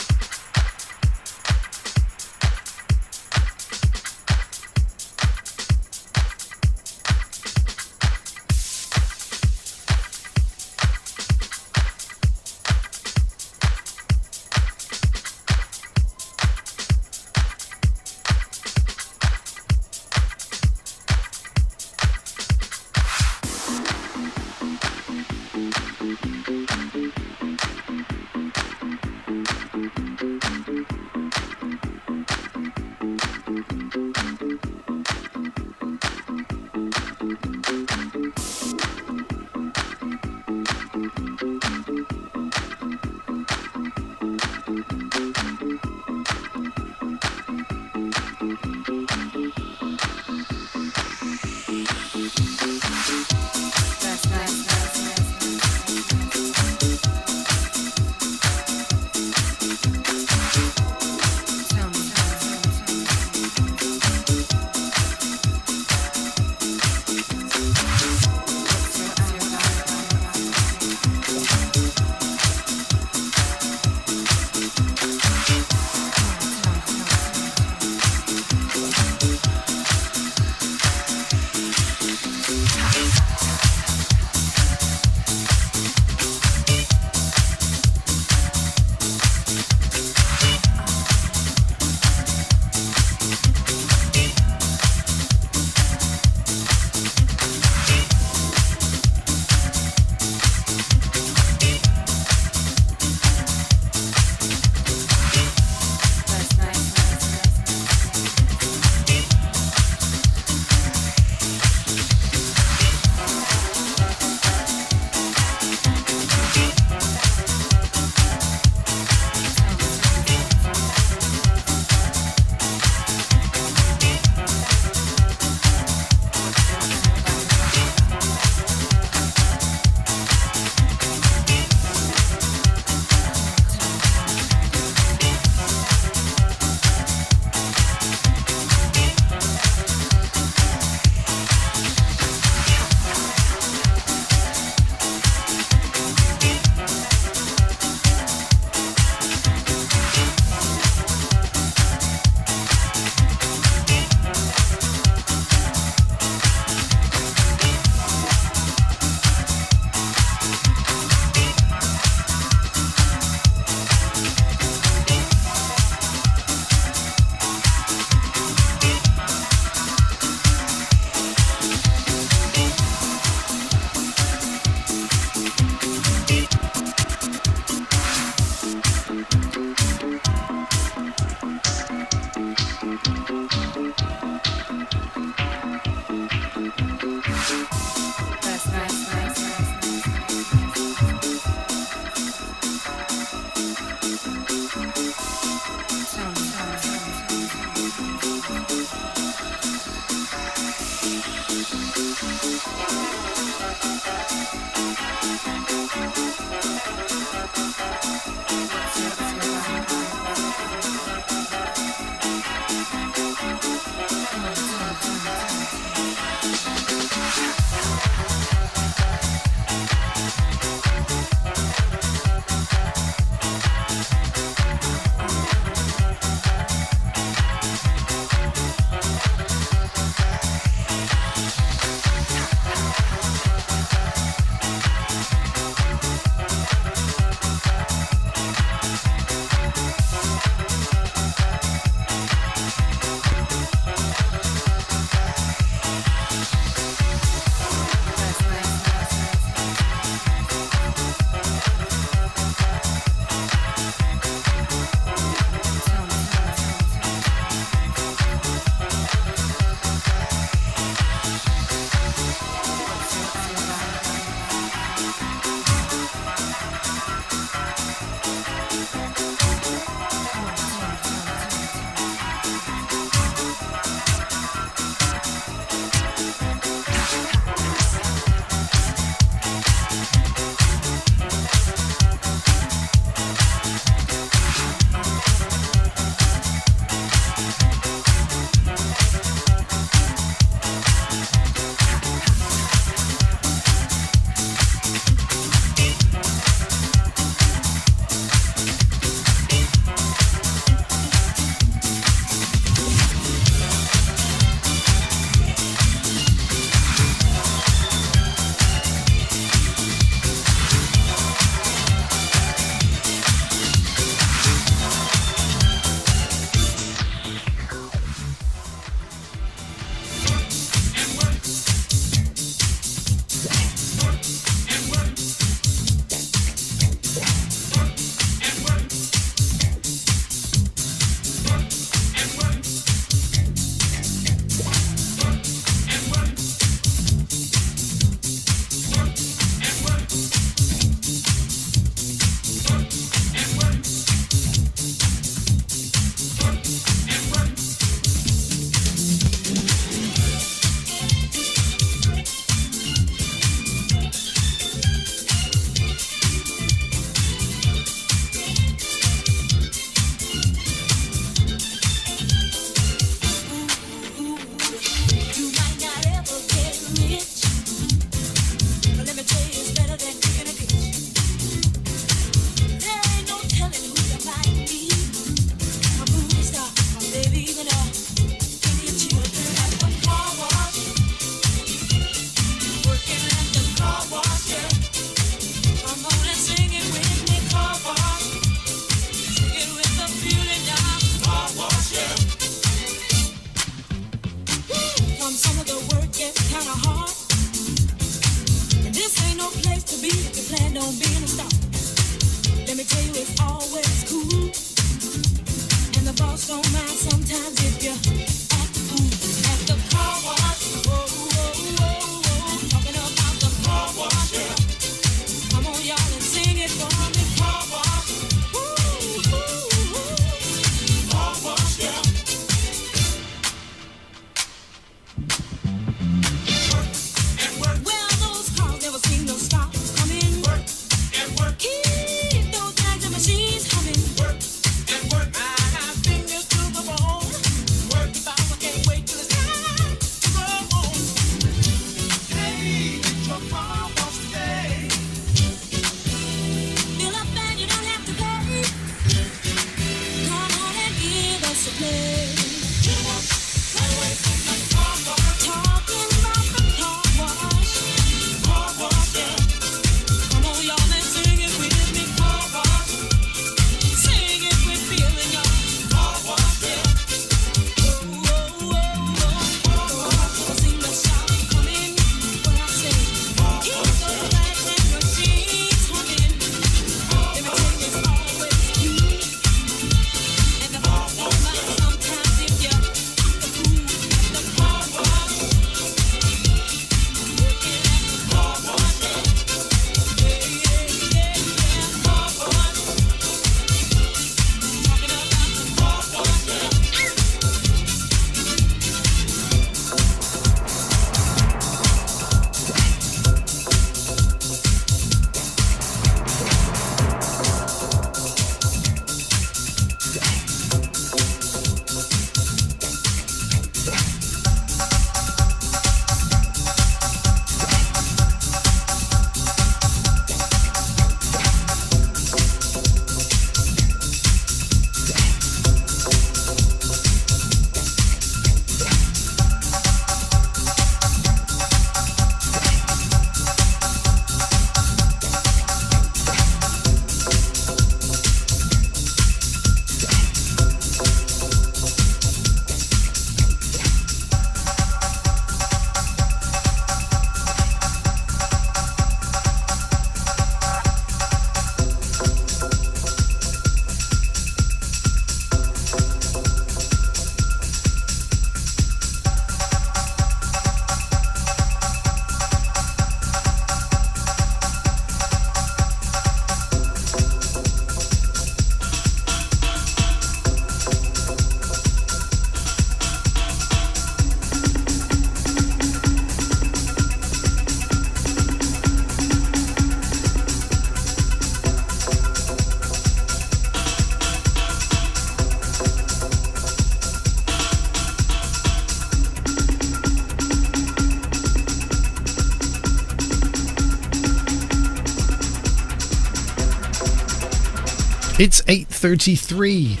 It's 8:33,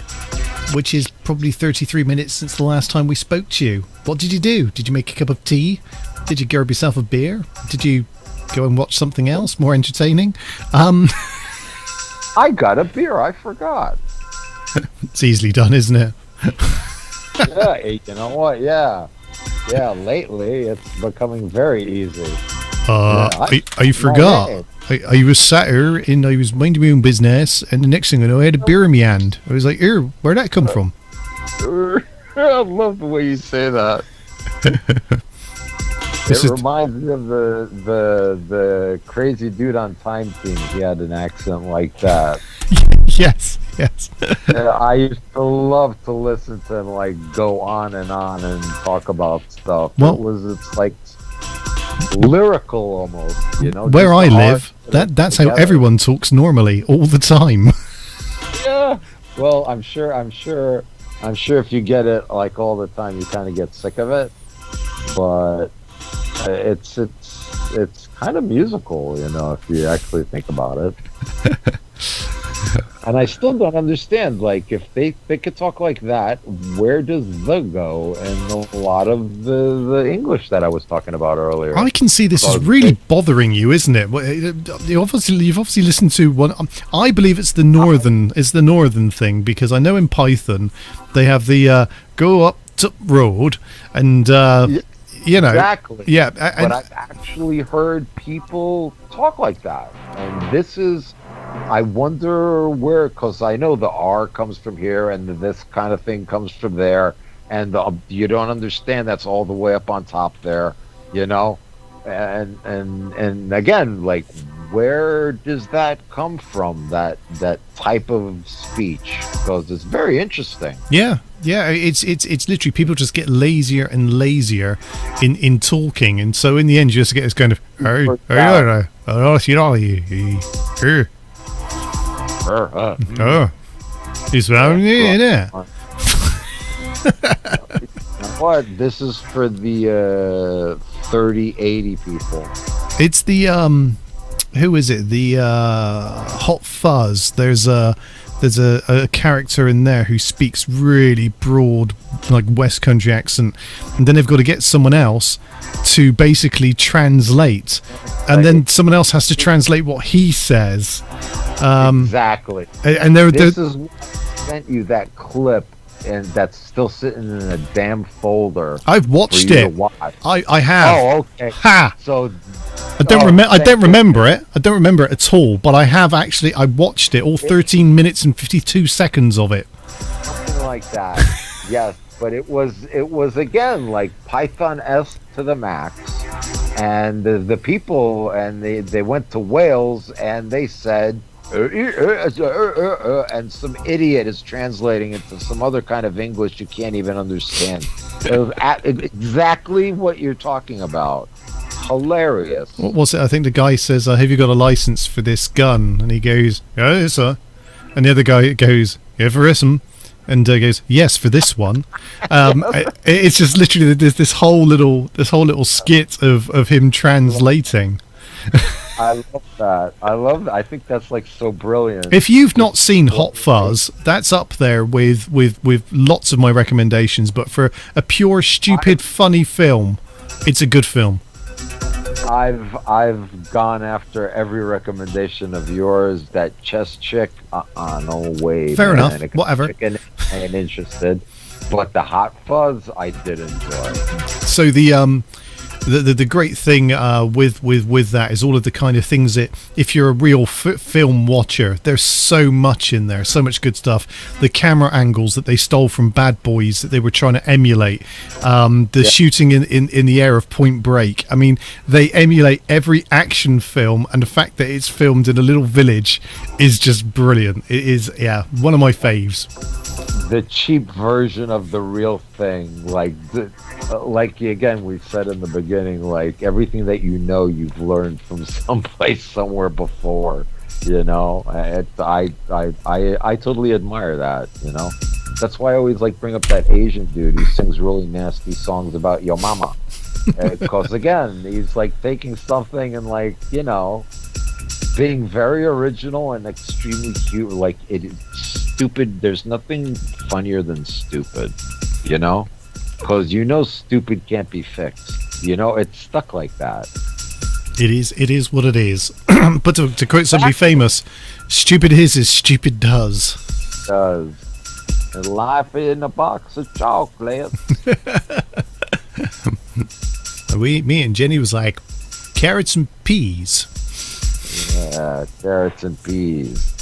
which is probably 33 minutes since the last time we spoke to you. What did you do? Did you make a cup of tea? Did you grab yourself a beer? Did you go and watch something else more entertaining?
I got a beer. I forgot.
It's easily done, isn't it?
Yeah, you know what? Yeah. Lately it's becoming very easy.
I forgot. I was sat here and I was minding my own business, and the next thing I know, I had a beer in my hand. I was like, where'd that come from?
I love the way you say that. It reminds me of the crazy dude on Time Team. He had an accent like that.
Yes.
I used to love to listen to him like go on and talk about stuff.
Well,
it's like lyrical almost, you know.
Where I live, that's how everyone talks normally all the time.
Yeah. Well, I'm sure if you get it like all the time, you kind of get sick of it. But it's kind of musical, you know, if you actually think about it. And I still don't understand, like, if they could talk like that, where does the go in a lot of the English that I was talking about earlier?
I can see this is really bothering you, isn't it? You've obviously listened to one. I believe it's the northern thing, because I know in Python they have the go up to road and you know,
exactly.
Yeah,
but I've actually heard people talk like that, and this is. I wonder where, because I know the R comes from here and this kind of thing comes from there, and you don't understand that's all the way up on top there, you know, and again, like, where does that come from? That type of speech, because it's very interesting.
Yeah, it's literally people just get lazier and lazier in talking, and so in the end you just get this kind of he's found it.
What? This is for the 3080 people.
It's the who is it? The Hot Fuzz. There's there's a character in there who speaks really broad, like West Country accent, and then they've got to get someone else to basically translate, and then someone else has to translate what he says.
Exactly.
And they're
This is why I sent you that clip, and that's still sitting in a damn folder.
I've watched
for you to
it.
watch.
I have.
Oh, okay.
Ha!
So
I don't remember it. I don't remember it at all. But I have actually. I watched it, all 13 minutes and 52 seconds of it.
something like that. Yes, but it was again like Python-esque to the max. And the people, and they went to Wales, and they said, and some idiot is translating it to some other kind of English you can't even understand. It was exactly what you're talking about. Hilarious.
What was it? I think the guy says, "Have you got a license for this gun?" And he goes, "Yes, sir." And the other guy goes, "Yeah, for this one." And goes, "Yes, for this one." It's just literally there's this whole little skit of him translating.
I love that. I think that's like so brilliant.
If you've not seen Hot Fuzz, that's up there with lots of my recommendations. But for a pure, stupid, funny film, it's a good film.
I've gone after every recommendation of yours. That chess chick, no way.
Fair
man.
enough. Whatever.
I ain't interested. But the Hot Fuzz, I did enjoy.
So the great thing with that is all of the kind of things that, if you're a real film watcher, there's so much in there, so much good stuff. The camera angles that they stole from Bad Boys that they were trying to emulate, shooting in the air of Point Break. I mean, they emulate every action film, and the fact that it's filmed in a little village is just brilliant. It is, one of my faves.
The cheap version of the real thing, like again we said in the beginning, like everything that you've learned from someplace somewhere before. I totally admire that. That's why I always like bring up that Asian dude who sings really nasty songs about your mama, because again he's like taking something and being very original and extremely cute. Like it is stupid. There's nothing funnier than stupid, because stupid can't be fixed. It's stuck like that.
It is what it is. But to quote somebody famous, stupid is stupid does.
And life in a box of chocolates.
Me and Jenny was like, carrots and peas.
Yeah, carrots and peas.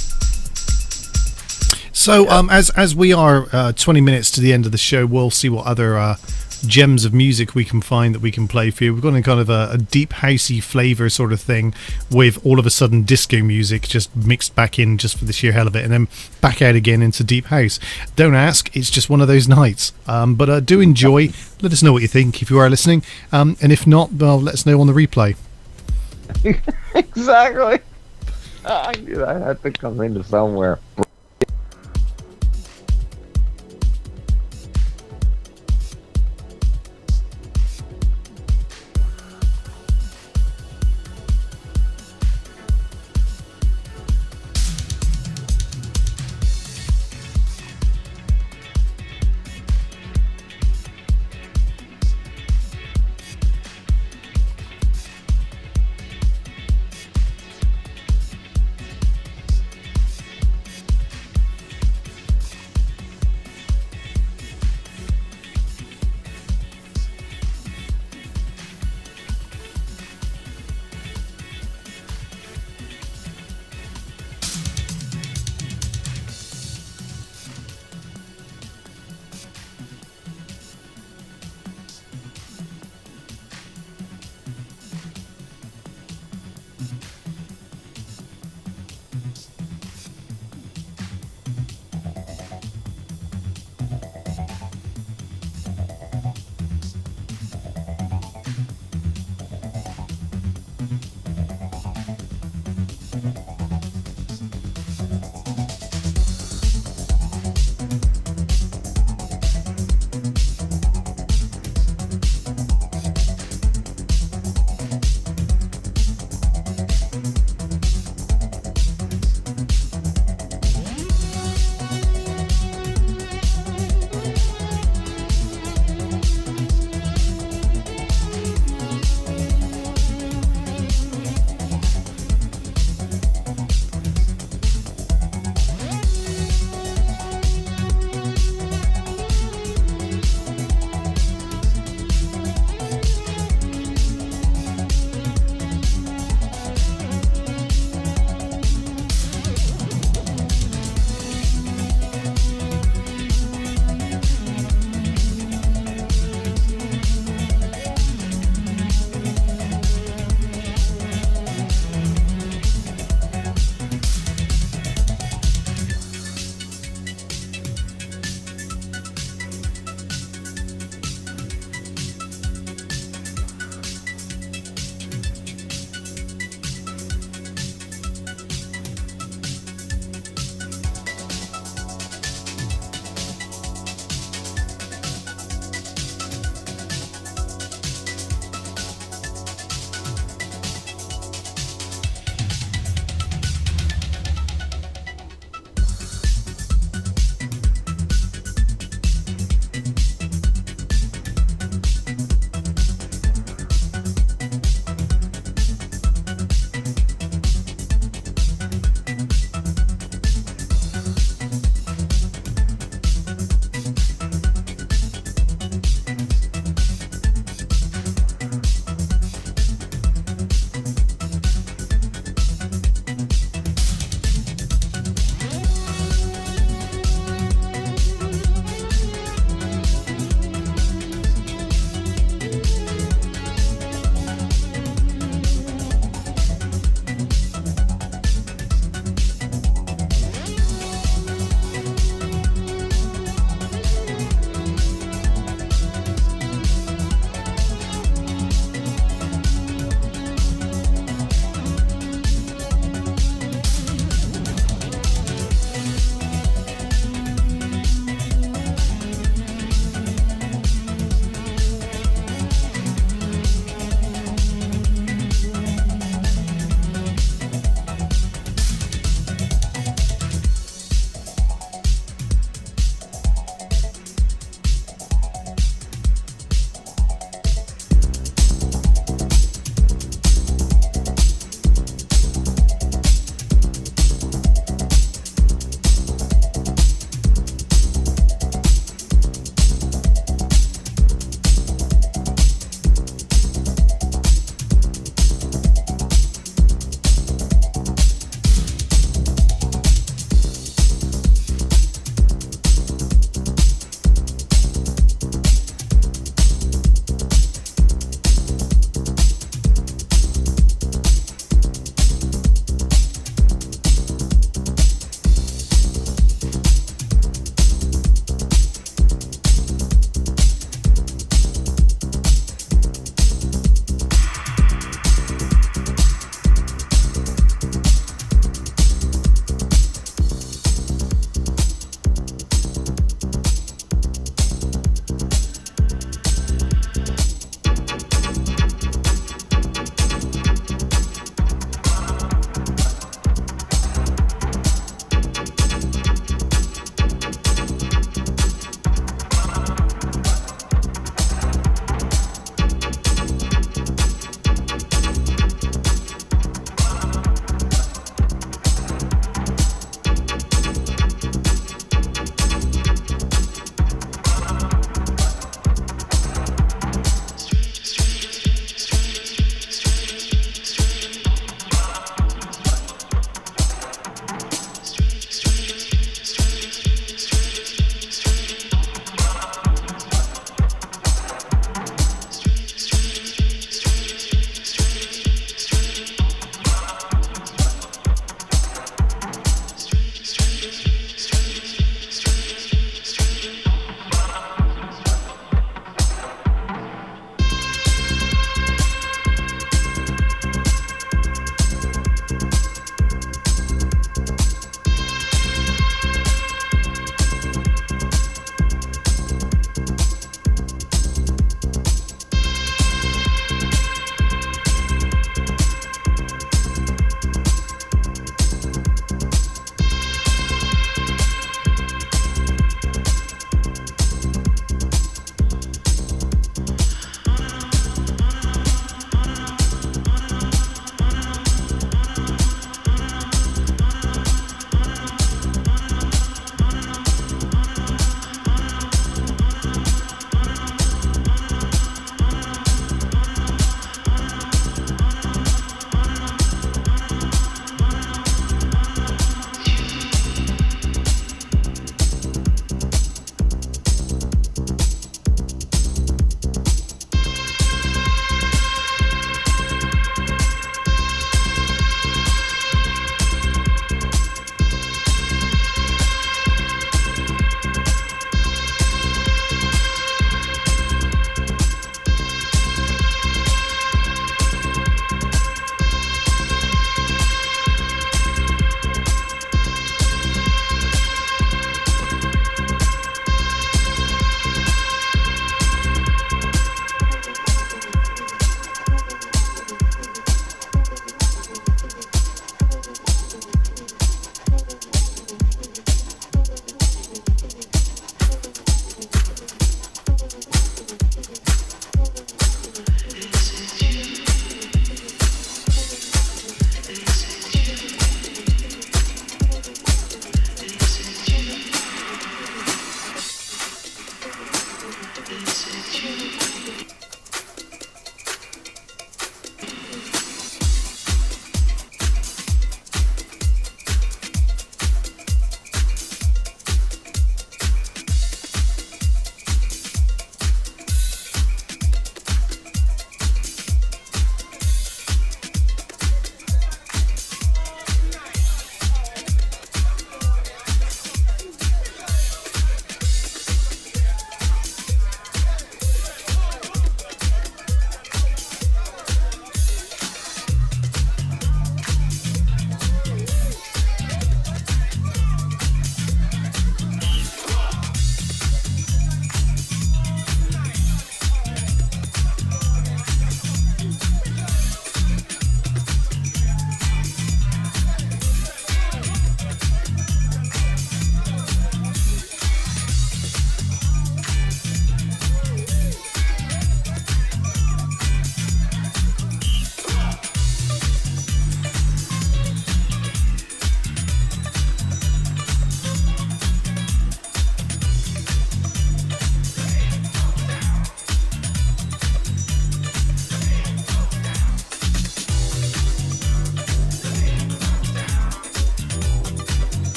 So, as we are 20 minutes to the end of the show, we'll see what other gems of music we can find that we can play for you. We've got a kind of a deep housey flavour sort of thing, with all of a sudden disco music just mixed back in just for the sheer hell of it, and then back out again into deep house. Don't ask, it's just one of those nights. But do enjoy. Let us know what you think if you are listening, and if not, well, let us know on the replay.
Exactly. I knew that had to come into somewhere.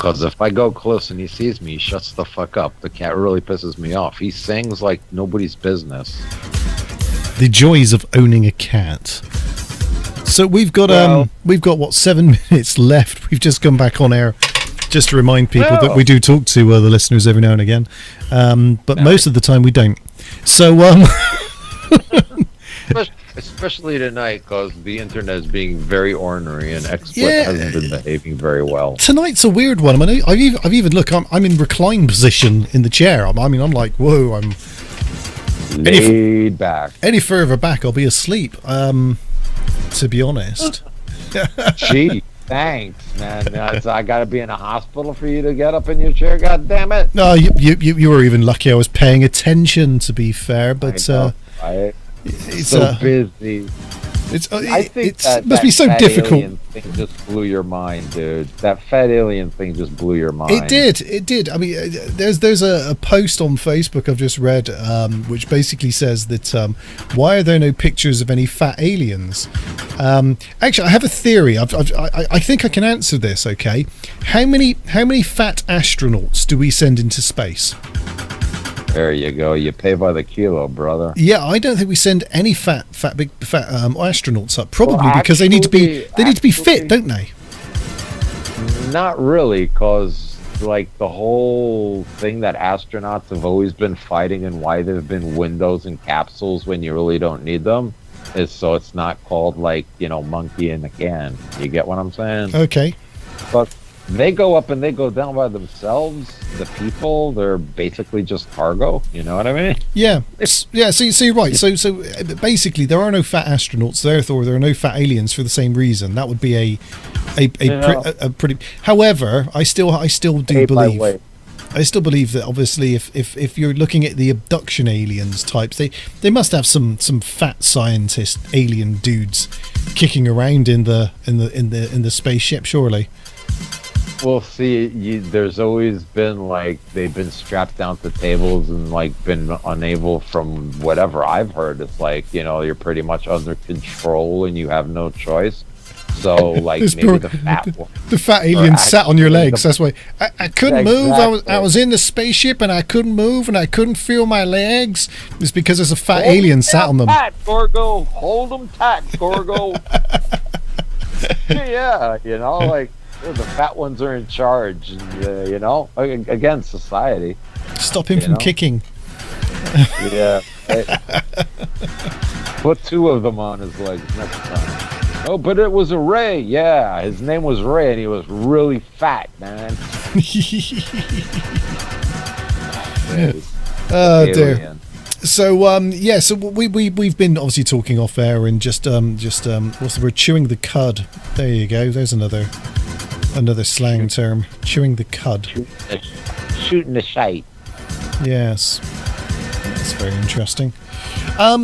Because if I go close and he sees me, he shuts the fuck up. The cat really pisses me off. He sings like nobody's business.
The joys of owning a cat. So we've got what, 7 minutes left. We've just come back on air just to remind people that we do talk to the listeners every now and again, but most of the time we don't. So
especially tonight, because the internet is being very ornery and XSplit hasn't been behaving very well.
Tonight's a weird one. I mean, I've even look. I'm in recline position in the chair. I'm like, whoa. I'm
laid back.
Any further back, I'll be asleep. To be honest.
Gee, thanks, man. I got to be in a hospital for you to get up in your chair. God damn it!
No, you were even lucky. I was paying attention. To be fair, but it's
so busy. I think
it must be so difficult.
Alien thing just blew your mind, dude. That fat alien thing just blew your mind.
It did. I mean, there's a post on Facebook I've just read, which basically says that why are there no pictures of any fat aliens? Actually, I have a theory. I think I can answer this. Okay, how many fat astronauts do we send into space?
There you go. You pay by the kilo, brother.
Yeah, I don't think we send any fat astronauts up. Probably because they need to be fit, don't they?
Not really, because like the whole thing that astronauts have always been fighting and why there've been windows in capsules when you really don't need them is so it's not called like, monkey in a can. You get what I'm saying?
Okay.
But they go up and they go down by themselves. The people, they're basically just cargo. You know what I mean?
Yeah. So you're right. So basically, there are no fat astronauts. Therefore, there are no fat aliens for the same reason. That would be a pretty. However, I still do believe. I still believe that obviously, if you're looking at the abduction aliens types, they must have some fat scientist alien dudes kicking around in the spaceship, surely.
Well, see, there's always been like they've been strapped down to tables and like been unable, from whatever I've heard. It's like you're pretty much under control and you have no choice. So like maybe the
fat alien sat on your legs. That's why I couldn't move. I was in the spaceship and I couldn't move and I couldn't feel my legs. It's because there's a fat alien sat on them.
Tight, Gorgo. Hold them tight, Gorgo. Yeah, like. The fat ones are in charge, against society.
Stop him from kicking.
Yeah. Put 2 of them on his legs next time. Oh, but it was a Ray. Yeah, his name was Ray, and he was really fat, man.
Oh, dear. So so we've been obviously talking off air and just what's the word? Chewing the cud. There you go. There's another slang term. Chewing the cud.
Shooting the shite.
Yes. That's very interesting.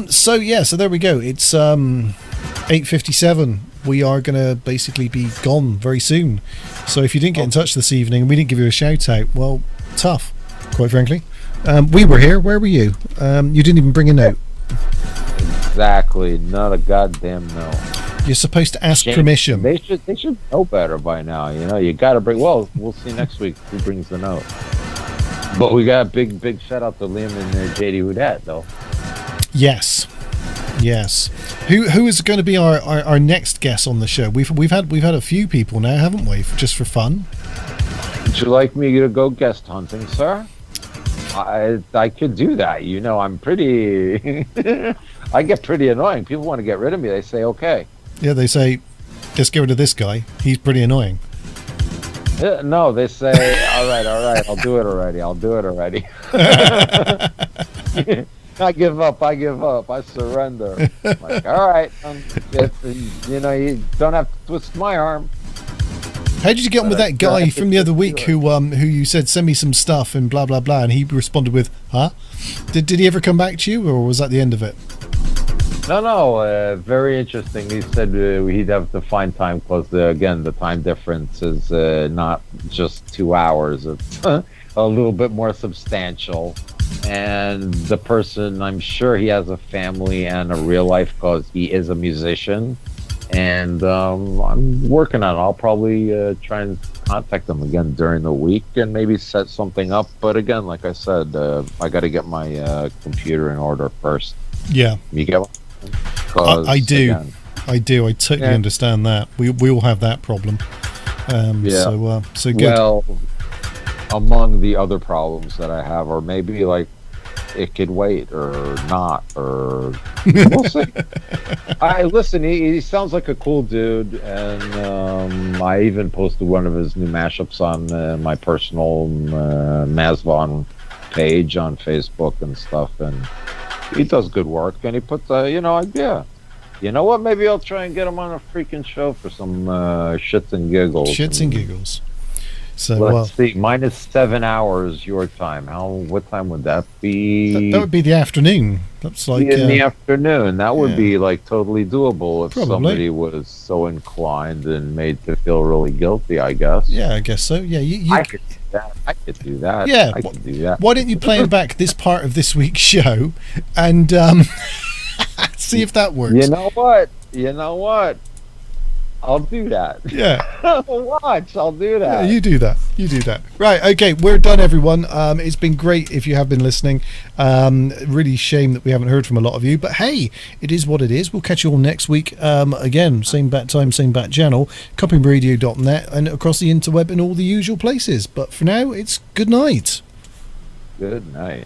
So there we go. It's 8:57. We are gonna basically be gone very soon. So if you didn't get in touch this evening and we didn't give you a shout out, well, tough, quite frankly. We were here. Where were you? You didn't even bring a note.
Exactly. Not a goddamn no.
You're supposed to ask permission.
They should know better by now. You got to bring. Well, we'll see next week who brings the note. But we got a big shout out to Liam and JD Houdat though. Yes. Who is going to be our next guest on the show? We've had a few people now, haven't we? Just for fun. Would you like me to go guest hunting, sir? I could do that. I'm pretty. I get pretty annoying. People want to get rid of me. They say okay. Yeah, they say, let's get rid of this guy. He's pretty annoying. No, they say, all right, I'll do it already. I give up, I surrender. I'm like, all right, you don't have to twist my arm. How did you get on with that guy from the other week who you said, send me some stuff and blah, blah, blah, and he responded with, huh? Did he ever come back to you, or was that the end of it? No, very interesting. He said he'd have to find time because, again, the time difference is not just 2 hours. It's a little bit more substantial. And the person, I'm sure he has a family and a real life because he is a musician. And I'm working on it. I'll probably try and contact them again during the week and maybe set something up. But again, like I said, I got to get my computer in order first.
Yeah,
You get what?
I do.
Again,
I do. I totally
Yeah.
understand that. We all have that problem.
Yeah.
So good.
well, among the other problems that I have, or maybe like it could wait or not, or we'll see. I listen. He sounds like a cool dude, and I even posted one of his new mashups on my personal Masvon page on Facebook and stuff, and he does good work. And he puts, yeah. You know what? Maybe I'll try and get him on a freaking show for some shits and giggles.
Shits and giggles. So
Let's see, minus 7 hours your time. What time would that be?
that would be the afternoon. That's like
in the afternoon. That would
yeah.
be like totally doable if
Probably.
somebody was so inclined and made to feel really guilty, I guess.
yeah, I guess so. Yeah, you
I could do that. I could do that.
Yeah,
I could do that.
why don't you play back this part of this week's show and see if that works?
You know what? I'll do that.
Yeah.
Watch, I'll do
Yeah,
that.
you do that. You do that. Right. Okay. We're done, everyone. It's been great if you have been listening. Really shame that we haven't heard from a lot of you, but hey, it is what it is. We'll catch you all next week. Again, same bat time, same bat channel, copyradio.net, and across the interweb in all the usual places. But for now, it's good night.
Good night.